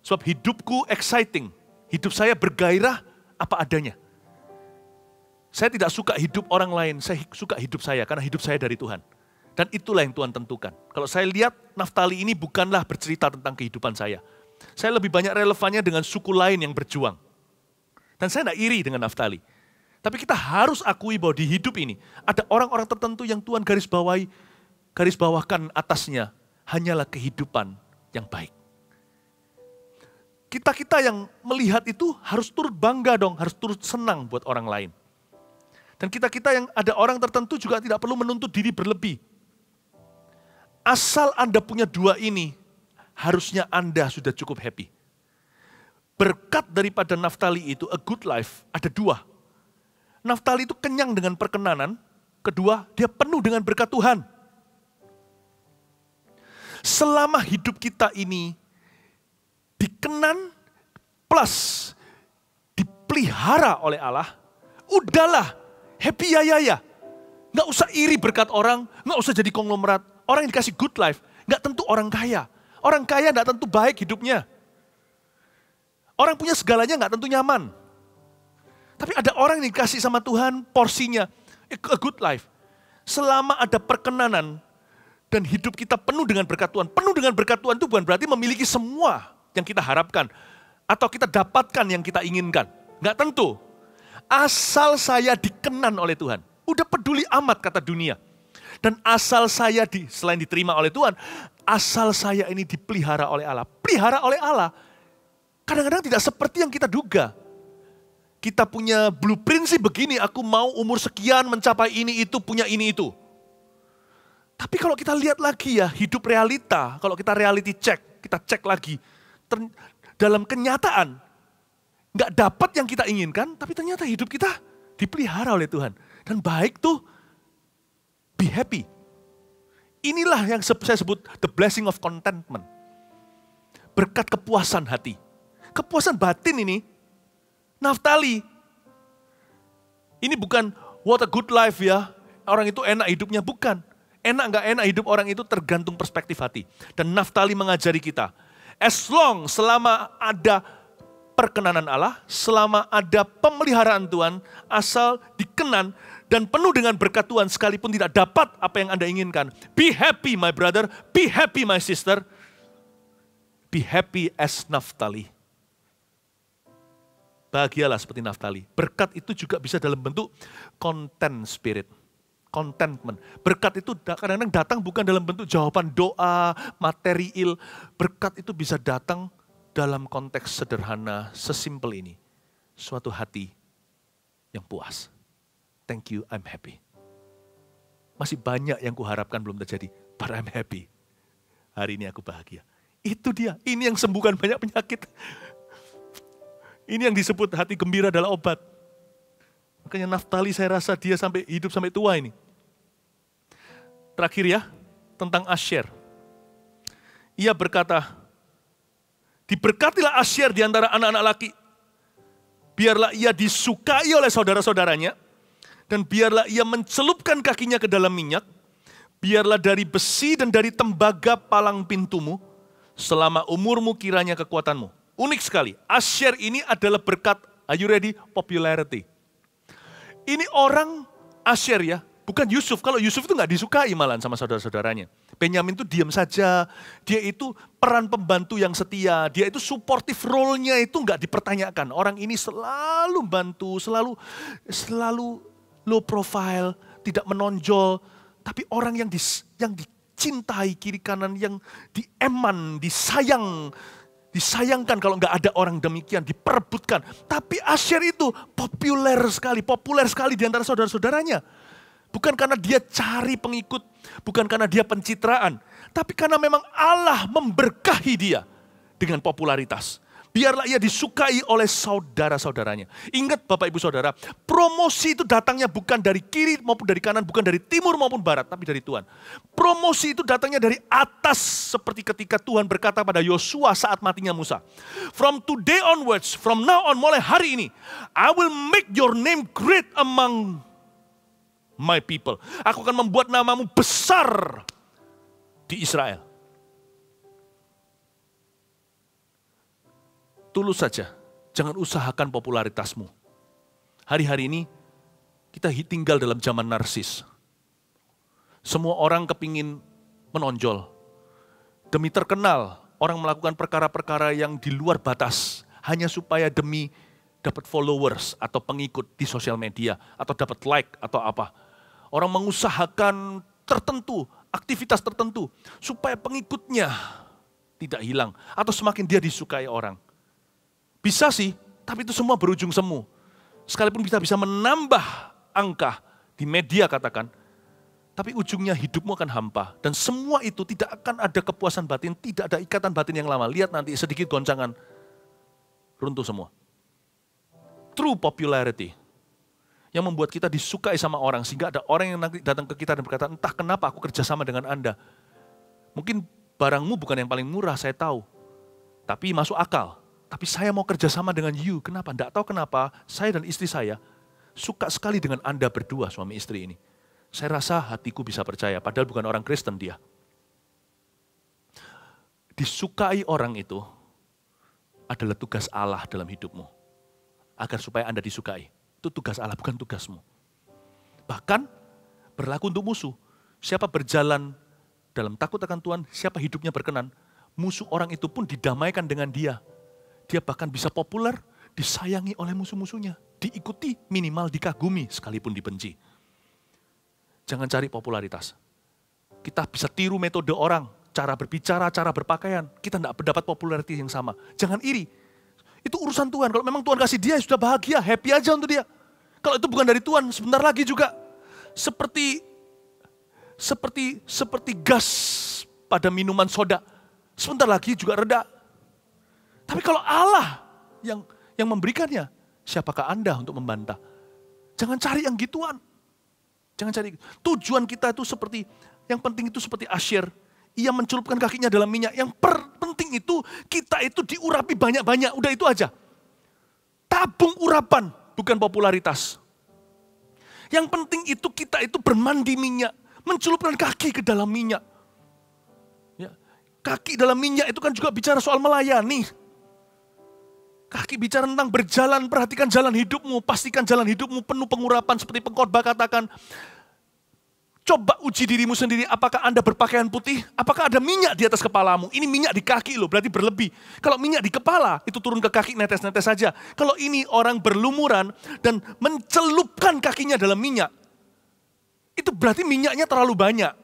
Sebab hidupku exciting, hidup saya bergairah apa adanya. Saya tidak suka hidup orang lain, saya suka hidup saya karena hidup saya dari Tuhan. Dan itulah yang Tuhan tentukan. Kalau saya lihat Naftali ini bukanlah bercerita tentang kehidupan saya. Saya lebih banyak relevannya dengan suku lain yang berjuang. Dan saya tidak iri dengan Naftali. Tapi kita harus akui bahwa di hidup ini ada orang-orang tertentu yang Tuhan garis bawahkan atasnya hanyalah kehidupan yang baik. Kita yang melihat itu harus turut bangga dong, harus turut senang buat orang lain. Dan kita yang ada orang tertentu juga tidak perlu menuntut diri berlebih. Asal Anda punya dua ini, harusnya Anda sudah cukup happy. Berkat daripada Naftali itu, a good life, ada dua. Naftali itu kenyang dengan perkenanan, kedua, dia penuh dengan berkat Tuhan. Selama hidup kita ini dikenan plus dipelihara oleh Allah, udahlah, happy ya. Nggak usah iri berkat orang, nggak usah jadi konglomerat. Orang yang dikasih good life, nggak tentu orang kaya. Orang kaya nggak tentu baik hidupnya. Orang punya segalanya nggak tentu nyaman. Tapi ada orang yang dikasih sama Tuhan porsinya, a good life. Selama ada perkenanan dan hidup kita penuh dengan berkat Tuhan. Penuh dengan berkat Tuhan itu bukan berarti memiliki semua yang kita harapkan. Atau kita dapatkan yang kita inginkan. Nggak tentu. Asal saya dikenan oleh Tuhan. Udah peduli amat kata dunia. Dan asal saya selain diterima oleh Tuhan, asal saya ini dipelihara oleh Allah. Pelihara oleh Allah. Kadang-kadang tidak seperti yang kita duga. Kita punya blueprint sih begini, aku mau umur sekian mencapai ini itu, punya ini itu. Tapi kalau kita lihat lagi ya, hidup realita, kalau kita reality check, kita cek lagi. Dalam kenyataan, nggak dapat yang kita inginkan, tapi ternyata hidup kita dipelihara oleh Tuhan. Dan baik tuh, be happy. Inilah yang saya sebut the blessing of contentment. Berkat kepuasan hati. Kepuasan batin ini, Naftali. Ini bukan what a good life ya, orang itu enak hidupnya, bukan. Enak nggak enak hidup orang itu tergantung perspektif hati. Dan Naftali mengajari kita, selama ada perkenanan Allah, selama ada pemeliharaan Tuhan, asal dikenan dan penuh dengan berkat Tuhan sekalipun tidak dapat apa yang Anda inginkan. Be happy my brother, be happy my sister, be happy as Naftali. Bahagialah seperti Naftali. Berkat itu juga bisa dalam bentuk content spirit. Contentment. Berkat itu kadang-kadang datang bukan dalam bentuk jawaban doa, material. Berkat itu bisa datang dalam konteks sederhana, sesimpel ini. Suatu hati yang puas. Thank you, I'm happy. Masih banyak yang kuharapkan belum terjadi, but I'm happy. Hari ini aku bahagia. Itu dia, ini yang sembuhkan banyak penyakit. Ini yang disebut hati gembira adalah obat. Makanya Naftali saya rasa dia sampai hidup sampai tua ini. Terakhir ya, tentang Asher. Ia berkata, diberkatilah Asher di antara anak-anak laki. Biarlah ia disukai oleh saudara-saudaranya. Dan biarlah ia mencelupkan kakinya ke dalam minyak. Biarlah dari besi dan dari tembaga palang pintumu. Selama umurmu kiranya kekuatanmu. Unik sekali. Asher ini adalah berkat, are you ready? Popularity. Ini orang Asher ya. Bukan Yusuf. Kalau Yusuf itu nggak disukai malahan sama saudara-saudaranya. Benyamin itu diam saja. Dia itu peran pembantu yang setia. Dia itu supportive role-nya itu nggak dipertanyakan. Orang ini selalu bantu, selalu low profile, tidak menonjol. Tapi orang yang dicintai kiri kanan, yang dieman, disayangkan kalau nggak ada orang demikian, diperebutkan. Tapi Asher itu populer sekali di antara saudara-saudaranya. Bukan karena dia cari pengikut, bukan karena dia pencitraan, tapi karena memang Allah memberkahi dia dengan popularitas. Biarlah ia disukai oleh saudara-saudaranya. Ingat Bapak Ibu Saudara, promosi itu datangnya bukan dari kiri maupun dari kanan, bukan dari timur maupun barat, tapi dari Tuhan. Promosi itu datangnya dari atas, seperti ketika Tuhan berkata pada Yosua saat matinya Musa. From today onwards, from now on, mulai hari ini, I will make your name great among my people. Aku akan membuat namamu besar di Israel. Tulus saja, jangan usahakan popularitasmu. Hari-hari ini kita tinggal dalam zaman narsis. Semua orang kepingin menonjol. Demi terkenal, orang melakukan perkara-perkara yang di luar batas. Hanya supaya demi dapat followers atau pengikut di sosial media. Atau dapat like atau apa. Orang mengusahakan tertentu, aktivitas tertentu. Supaya pengikutnya tidak hilang. Atau semakin dia disukai orang. Bisa sih, tapi itu semua berujung semu. Sekalipun kita bisa menambah angka di media katakan, tapi ujungnya hidupmu akan hampa. Dan semua itu tidak akan ada kepuasan batin, tidak ada ikatan batin yang lama. Lihat nanti sedikit goncangan, runtuh semua. True popularity, yang membuat kita disukai sama orang, sehingga ada orang yang nanti datang ke kita dan berkata, entah kenapa aku kerjasama dengan Anda. Mungkin barangmu bukan yang paling murah, saya tahu. Tapi masuk akal. Tapi saya mau kerjasama dengan you. Kenapa? Tidak tahu kenapa saya dan istri saya suka sekali dengan Anda berdua, suami istri ini. Saya rasa hatiku bisa percaya, padahal bukan orang Kristen dia. Disukai orang itu adalah tugas Allah dalam hidupmu. Agar supaya Anda disukai. Itu tugas Allah, bukan tugasmu. Bahkan berlaku untuk musuh. Siapa berjalan dalam takut akan Tuhan, siapa hidupnya berkenan, musuh orang itu pun didamaikan dengan dia. Dia bahkan bisa populer, disayangi oleh musuh-musuhnya. Diikuti, minimal dikagumi, sekalipun dibenci. Jangan cari popularitas. Kita bisa tiru metode orang, cara berbicara, cara berpakaian. Kita tidak mendapat popularitas yang sama. Jangan iri. Itu urusan Tuhan. Kalau memang Tuhan kasih dia, sudah bahagia, happy aja untuk dia. Kalau itu bukan dari Tuhan, sebentar lagi juga seperti gas pada minuman soda. Sebentar lagi juga reda. Tapi kalau Allah yang memberikannya, siapakah Anda untuk membantah? Jangan cari yang gituan. Jangan cari. Tujuan kita itu seperti, yang penting itu seperti Asher. Ia mencelupkan kakinya dalam minyak. Yang penting itu, kita itu diurapi banyak-banyak. Udah itu aja. Tabung urapan, bukan popularitas. Yang penting itu kita itu bermandi minyak. Mencelupkan kaki ke dalam minyak. Ya. Kaki dalam minyak itu kan juga bicara soal melayani. Kaki bicara tentang berjalan, perhatikan jalan hidupmu, pastikan jalan hidupmu penuh pengurapan seperti pengkhotbah katakan. Coba uji dirimu sendiri, apakah Anda berpakaian putih? Apakah ada minyak di atas kepalamu? Ini minyak di kaki loh, berarti berlebih. Kalau minyak di kepala, itu turun ke kaki netes-netes saja. Kalau ini orang berlumuran dan mencelupkan kakinya dalam minyak, itu berarti minyaknya terlalu banyak.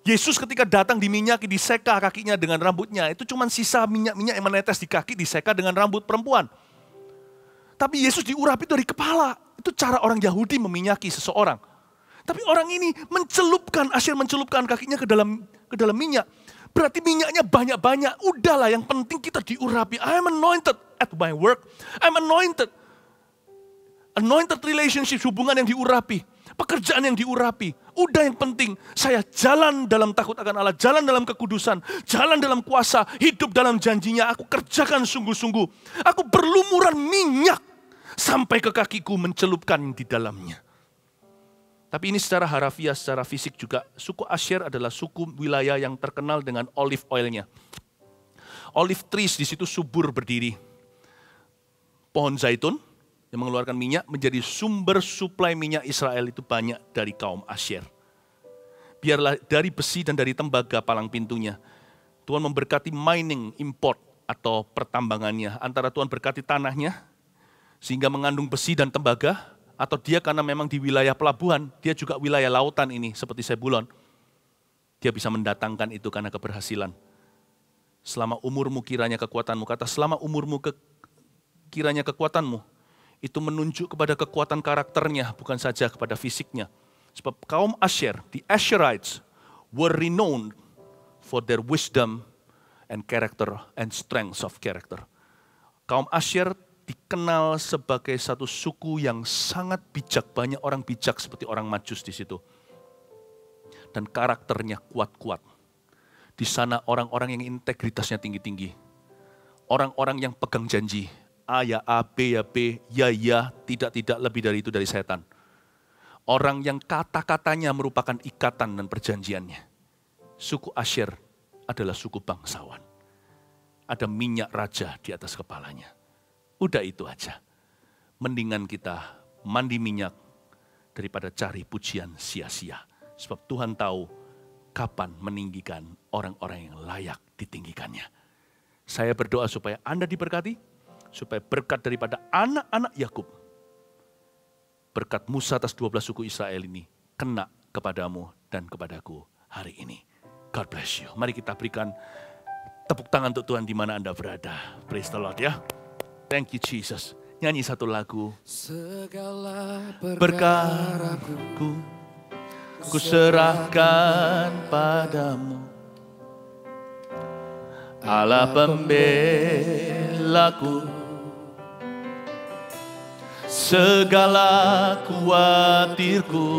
Yesus ketika datang diminyaki, diseka kakinya dengan rambutnya. Itu cuma sisa minyak-minyak yang menetes di kaki, diseka dengan rambut perempuan. Tapi Yesus diurapi dari kepala. Itu cara orang Yahudi meminyaki seseorang. Tapi orang ini Asher mencelupkan kakinya ke dalam minyak. Berarti minyaknya banyak-banyak. Udahlah, yang penting kita diurapi. I'm anointed at my work. I'm anointed. Anointed relationship, hubungan yang diurapi. Pekerjaan yang diurapi. Udah, yang penting saya jalan dalam takut akan Allah. Jalan dalam kekudusan. Jalan dalam kuasa. Hidup dalam janjinya. Aku kerjakan sungguh-sungguh. Aku berlumuran minyak sampai ke kakiku, mencelupkan di dalamnya. Tapi ini secara harafiah, secara fisik juga. Suku Asher adalah suku wilayah yang terkenal dengan olive oilnya. Olive trees di situ subur berdiri. Pohon zaitun yang mengeluarkan minyak menjadi sumber suplai minyak Israel itu banyak dari kaum Asher. Biarlah dari besi dan dari tembaga palang pintunya. Tuhan memberkati mining, import atau pertambangannya. Antara Tuhan berkati tanahnya sehingga mengandung besi dan tembaga. Atau dia karena memang di wilayah pelabuhan, dia juga wilayah lautan ini seperti Sebulon. Dia bisa mendatangkan itu karena keberhasilan. Selama umurmu kiranya kekuatanmu, kata selama umurmu kiranya kekuatanmu, itu menunjuk kepada kekuatan karakternya, bukan saja kepada fisiknya. Sebab kaum Asher, the Asherites, were renowned for their wisdom and character and strength of character. Kaum Asher dikenal sebagai satu suku yang sangat bijak, banyak orang bijak seperti orang Majus di situ. Dan karakternya kuat-kuat. Di sana orang-orang yang integritasnya tinggi-tinggi. Orang-orang yang pegang janji. A ya A, B ya B, ya ya, tidak lebih dari itu dari setan. Orang yang kata-katanya merupakan ikatan dan perjanjiannya. Suku Asher adalah suku bangsawan. Ada minyak raja di atas kepalanya. Udah itu aja. Mendingan kita mandi minyak daripada cari pujian sia-sia. Sebab Tuhan tahu kapan meninggikan orang-orang yang layak ditinggikannya. Saya berdoa supaya Anda diberkati, supaya berkat daripada anak-anak Yakub, berkat Musa atas 12 suku Israel ini, kena kepadamu dan kepadaku hari ini. God bless you. Mari kita berikan tepuk tangan untuk Tuhan di mana Anda berada. Praise the Lord ya. Thank you Jesus. Nyanyi satu lagu. Segala perkaraku ku serahkan padamu, Allah pembelaku. Segala kuatirku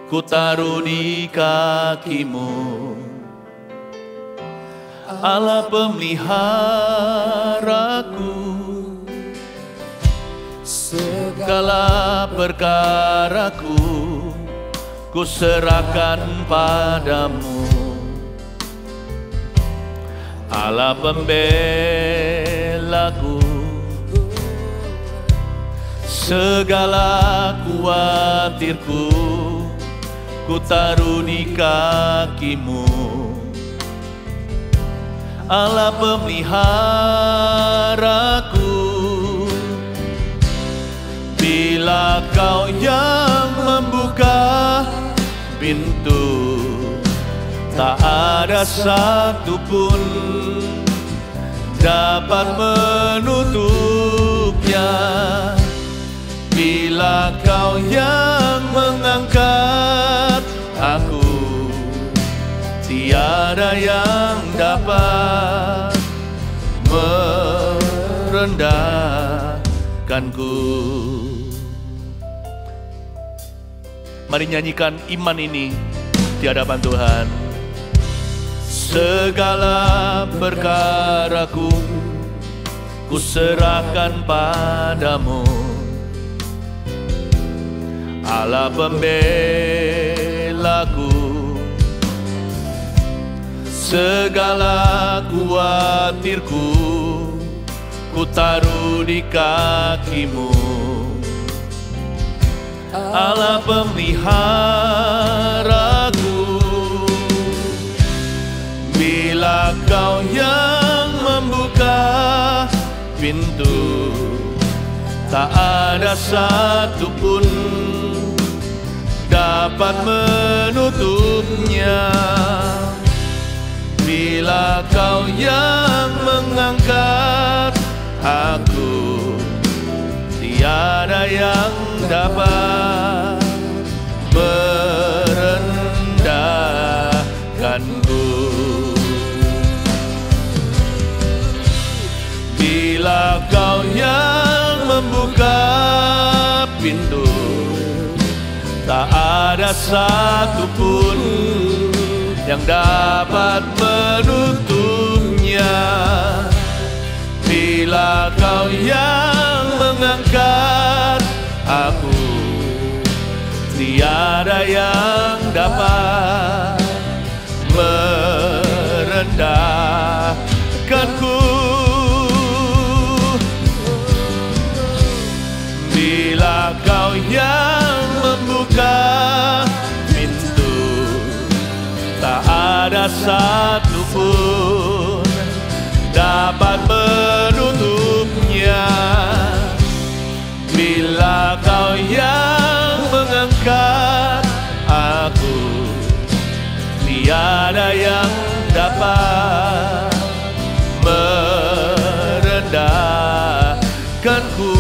ku taruh di kakimu, Allah pemeliharaku. Segala perkaraku ku serahkan padamu, Allah pembelaku. Segala kuatirku ku taruh di kakimu, Allah pemeliharaku. Bila Kau yang membuka pintu, tak ada satupun dapat menutupnya. Bila Kau yang mengangkat aku, tiada yang dapat merendahkanku. Mari nyanyikan iman ini di hadapan Tuhan. Segala perkaraku ku serahkan padamu, Allah pembelaku. Segala kuatirku ku taruh di kakimu, Allah pemeliharaku. Bila Kau yang membuka pintu, tak ada satupun dapat menutupnya. Bila Kau yang mengangkat aku, tiada yang dapat merendahkanku. Bila Kau yang membuka pintu, tak ada satupun yang dapat menutupnya. Bila Kau yang mengangkat aku, tiada yang dapat merendahkanku. Bila Kau yang membuka pintu, tak ada satupun dapat menutupnya. Bila Kau yang mengangkat aku, tiada yang dapat merendahkanku.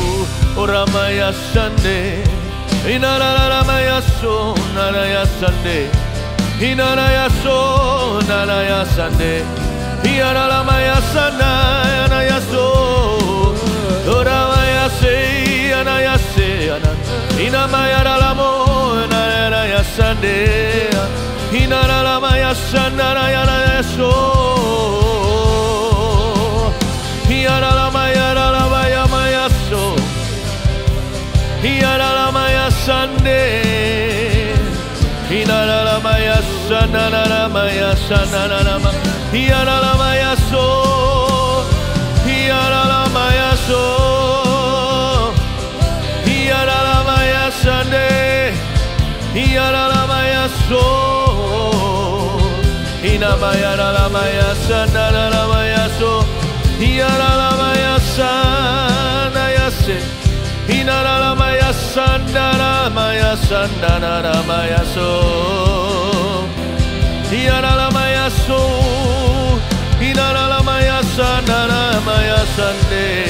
Oramaya sande, inaraya so, naraya sande, inaraya so, naraya sande, iaralamaya sana, anaya so, oramaya se, anaya se, inamaya ralamo, naraya sande, inaralamaya sana, naraya so, iaralamaya ralamaya maya so. Hiaralamaya sande, hinaramaya sanaramaya sanarama, hiaralamaya so, hiaralamaya so, hiaralamaya sande, hiaralamaya so, hinamaya ralamaya sanaramaya so, hiaralamaya sanaya se. Hinaramaya sandaramaya sandaramaya so, hinaramaya so, hinaramaya sandaramaya sande,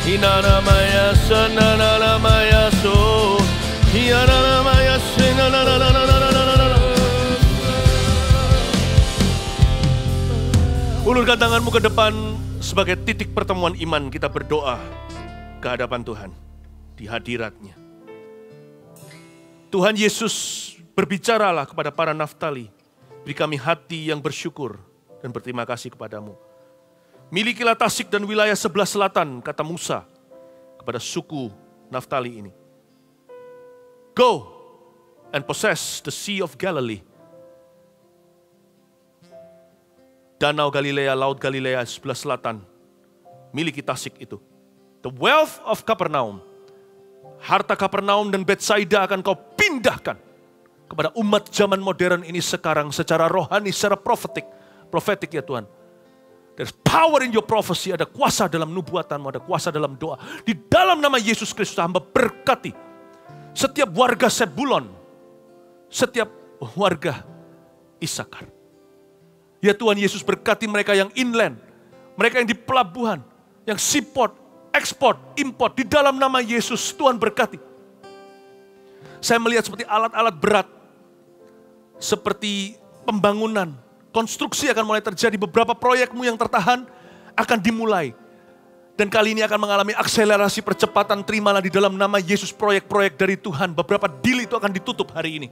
hinaramaya sandaramaya so, hinaramaya sandaramaya. Ulurkan tanganmu ke depan sebagai titik pertemuan iman. Kita berdoa ke hadapan Tuhan, di hadirat-Nya. Tuhan Yesus, berbicaralah kepada para Naftali. Beri kami hati yang bersyukur dan berterima kasih kepadamu. Milikilah Tasik dan wilayah sebelah selatan, kata Musa kepada suku Naftali ini. Go and possess the Sea of Galilee. Danau Galilea, Laut Galilea sebelah selatan. Miliki Tasik itu. The wealth of Kapernaum, harta Kapernaum dan Betsaida akan kau pindahkan kepada umat zaman modern ini sekarang secara rohani, secara profetik ya Tuhan. There's power in your prophecy, ada kuasa dalam nubuatanmu, ada kuasa dalam doa. Di dalam nama Yesus Kristus hamba berkati setiap warga Sebulon, setiap warga Isakar. Ya Tuhan Yesus, berkati mereka yang inland, mereka yang di pelabuhan, yang seaport, ekspor, import, di dalam nama Yesus Tuhan berkati. Saya melihat seperti alat-alat berat, seperti pembangunan, konstruksi akan mulai terjadi, beberapa proyekmu yang tertahan akan dimulai. Dan kali ini akan mengalami akselerasi percepatan, terimalah di dalam nama Yesus proyek-proyek dari Tuhan. Beberapa deal itu akan ditutup hari ini.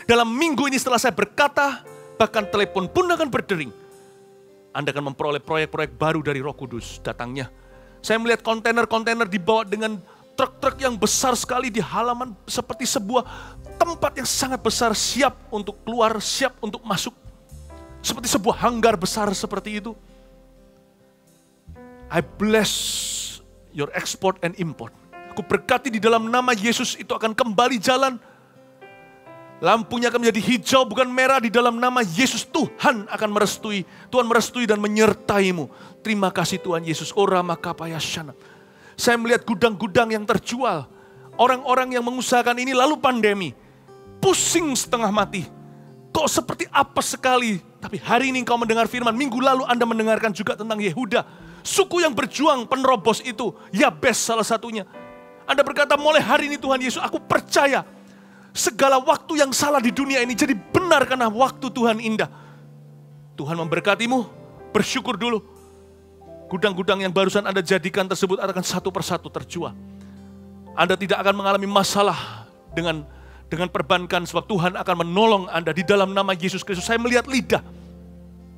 Dalam minggu ini setelah saya berkata, bahkan telepon pun akan berdering. Anda akan memperoleh proyek-proyek baru dari Roh Kudus datangnya. Saya melihat kontainer-kontainer dibawa dengan truk-truk yang besar sekali di halaman seperti sebuah tempat yang sangat besar, siap untuk keluar, siap untuk masuk. Seperti sebuah hanggar besar seperti itu. I bless your export and import. Aku berkati di dalam nama Yesus itu akan kembali jalan. Lampunya akan menjadi hijau bukan merah di dalam nama Yesus. Tuhan akan merestui. Tuhan merestui dan menyertaimu. Terima kasih Tuhan Yesus. Saya melihat gudang-gudang yang terjual. Orang-orang yang mengusahakan ini lalu pandemi. Pusing setengah mati. Kok seperti apa sekali. Tapi hari ini engkau mendengar firman. Minggu lalu Anda mendengarkan juga tentang Yehuda. Suku yang berjuang penerobos itu. Yabes salah satunya. Anda berkata mulai hari ini Tuhan Yesus aku percaya. Segala waktu yang salah di dunia ini jadi benar karena waktu Tuhan indah. Tuhan memberkatimu, bersyukur dulu. Gudang-gudang yang barusan Anda jadikan tersebut akan satu persatu terjual. Anda tidak akan mengalami masalah dengan perbankan sebab Tuhan akan menolong Anda di dalam nama Yesus Kristus. Saya melihat lidah.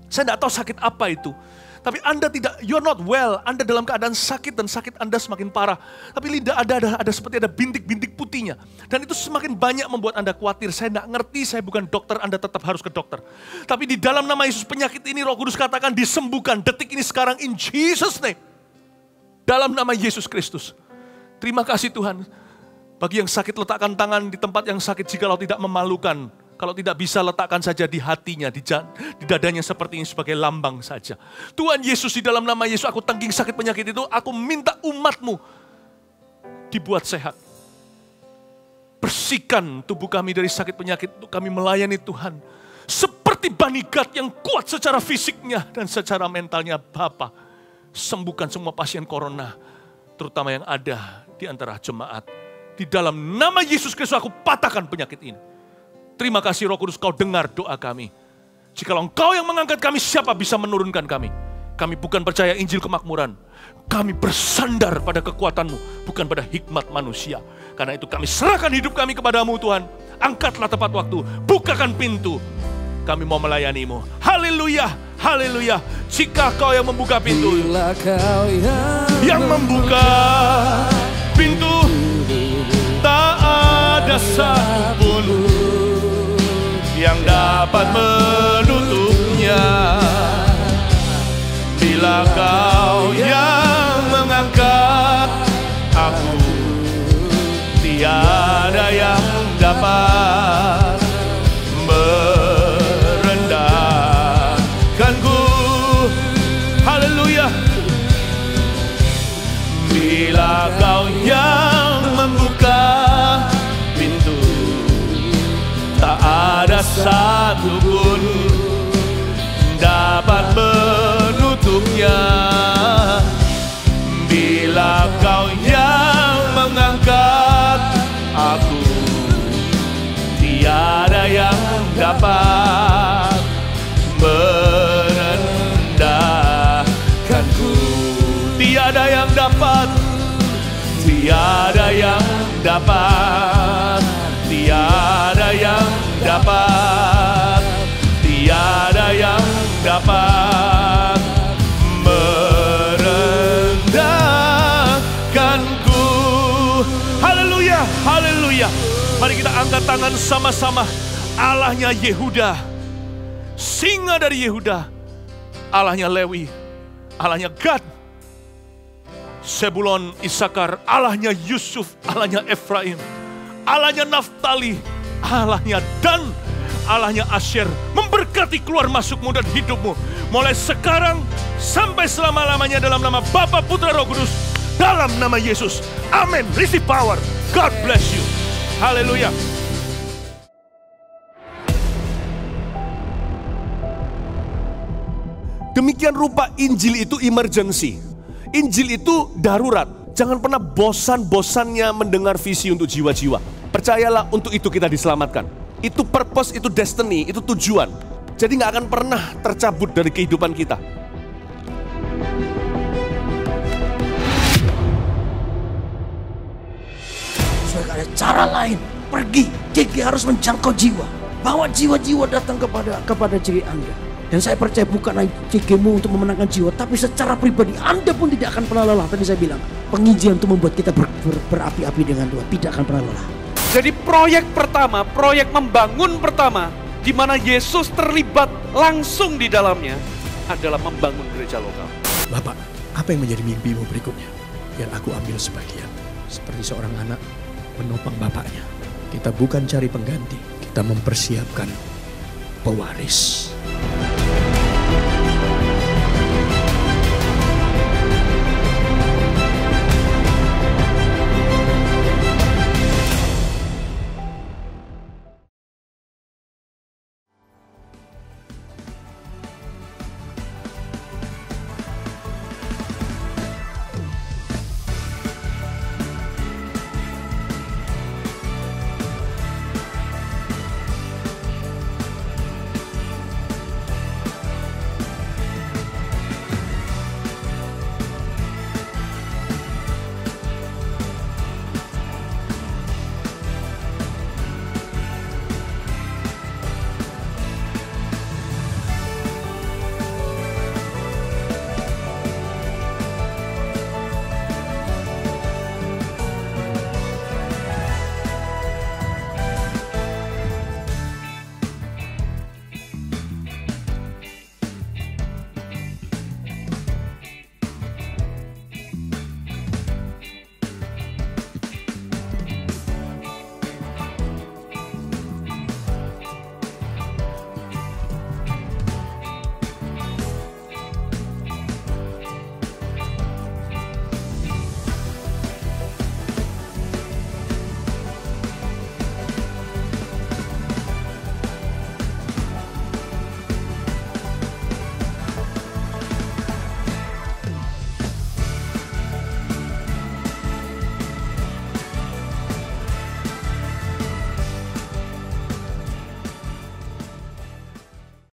Saya tidak tahu sakit apa itu. Tapi Anda tidak, you're not well. Anda dalam keadaan sakit dan sakit Anda semakin parah. Tapi lidah ada seperti ada bintik-bintik putihnya. Dan itu semakin banyak membuat Anda khawatir. Saya tidak ngerti, saya bukan dokter, Anda tetap harus ke dokter. Tapi di dalam nama Yesus penyakit ini Roh Kudus katakan disembuhkan detik ini sekarang in Jesus name. Dalam nama Yesus Kristus. Terima kasih Tuhan. Bagi yang sakit letakkan tangan di tempat yang sakit jikalau tidak memalukan. Kalau tidak bisa letakkan saja di hatinya, di dadanya seperti ini sebagai lambang saja. Tuhan Yesus di dalam nama Yesus aku tangking sakit penyakit itu. Aku minta umat-Mu dibuat sehat. Bersihkan tubuh kami dari sakit penyakit untuk kami melayani Tuhan. Seperti Bani Gad yang kuat secara fisiknya dan secara mentalnya Bapa. Sembuhkan semua pasien corona. Terutama yang ada di antara jemaat. Di dalam nama Yesus Kristus aku patahkan penyakit ini. Terima kasih Roh Kudus, Kau dengar doa kami. Jikalau Engkau yang mengangkat kami, siapa bisa menurunkan kami? Kami bukan percaya Injil kemakmuran. Kami bersandar pada kekuatan-Mu, bukan pada hikmat manusia. Karena itu kami serahkan hidup kami kepadamu Tuhan. Angkatlah tepat waktu, bukakan pintu. Kami mau melayani-Mu. Haleluya, haleluya. Jika Kau yang membuka pintu, yang membuka pintu, tak ada satupun yang dapat menutupnya. Bila Kau yang mengangkat aku, tiada yang dapat merendahkanku. Haleluya. Bila Kau yang membuka pintu, tak ada satupun dapat menutupnya. Bila Kau yang mengangkat aku, tiada yang dapat merendahkanku. Tiada yang dapat, tiada yang dapat, tiada yang dapat, tiada yang dapat merendahkanku. Haleluya, haleluya. Mari kita angkat tangan sama-sama. Allahnya Yehuda, singa dari Yehuda, Allahnya Lewi, Allahnya Gad, Sebulon, Isakar, Allahnya Yusuf, Allahnya Efraim, Allahnya Naftali, Allahnya Dan, Allahnya Asyer, memberkati keluar masukmu dan hidupmu. Mulai sekarang sampai selama-lamanya dalam nama Bapa, Putra, Roh Kudus. Dalam nama Yesus. Amin. Receive power. God bless you. Haleluya. Demikian rupa Injil itu emergency. Injil itu darurat. Jangan pernah bosan-bosannya mendengar visi untuk jiwa-jiwa. Percayalah, untuk itu kita diselamatkan. Itu purpose, itu destiny, itu tujuan. Jadi gak akan pernah tercabut dari kehidupan kita. Sudah gak ada cara lain. Pergi, JG harus menjangkau jiwa. Bawa jiwa-jiwa datang kepada JG Anda. Dan saya percaya bukan JG-mu untuk memenangkan jiwa, tapi secara pribadi Anda pun tidak akan pernah lelah. Tadi saya bilang, penginjilan itu membuat kita berapi-api dengan Tuhan, tidak akan pernah lelah. Jadi proyek pertama, proyek membangun pertama, di mana Yesus terlibat langsung di dalamnya, adalah membangun gereja lokal. Bapak, apa yang menjadi mimpimu berikutnya? Biar aku ambil sebagian. Seperti seorang anak menopang bapaknya. Kita bukan cari pengganti, kita mempersiapkan pewaris.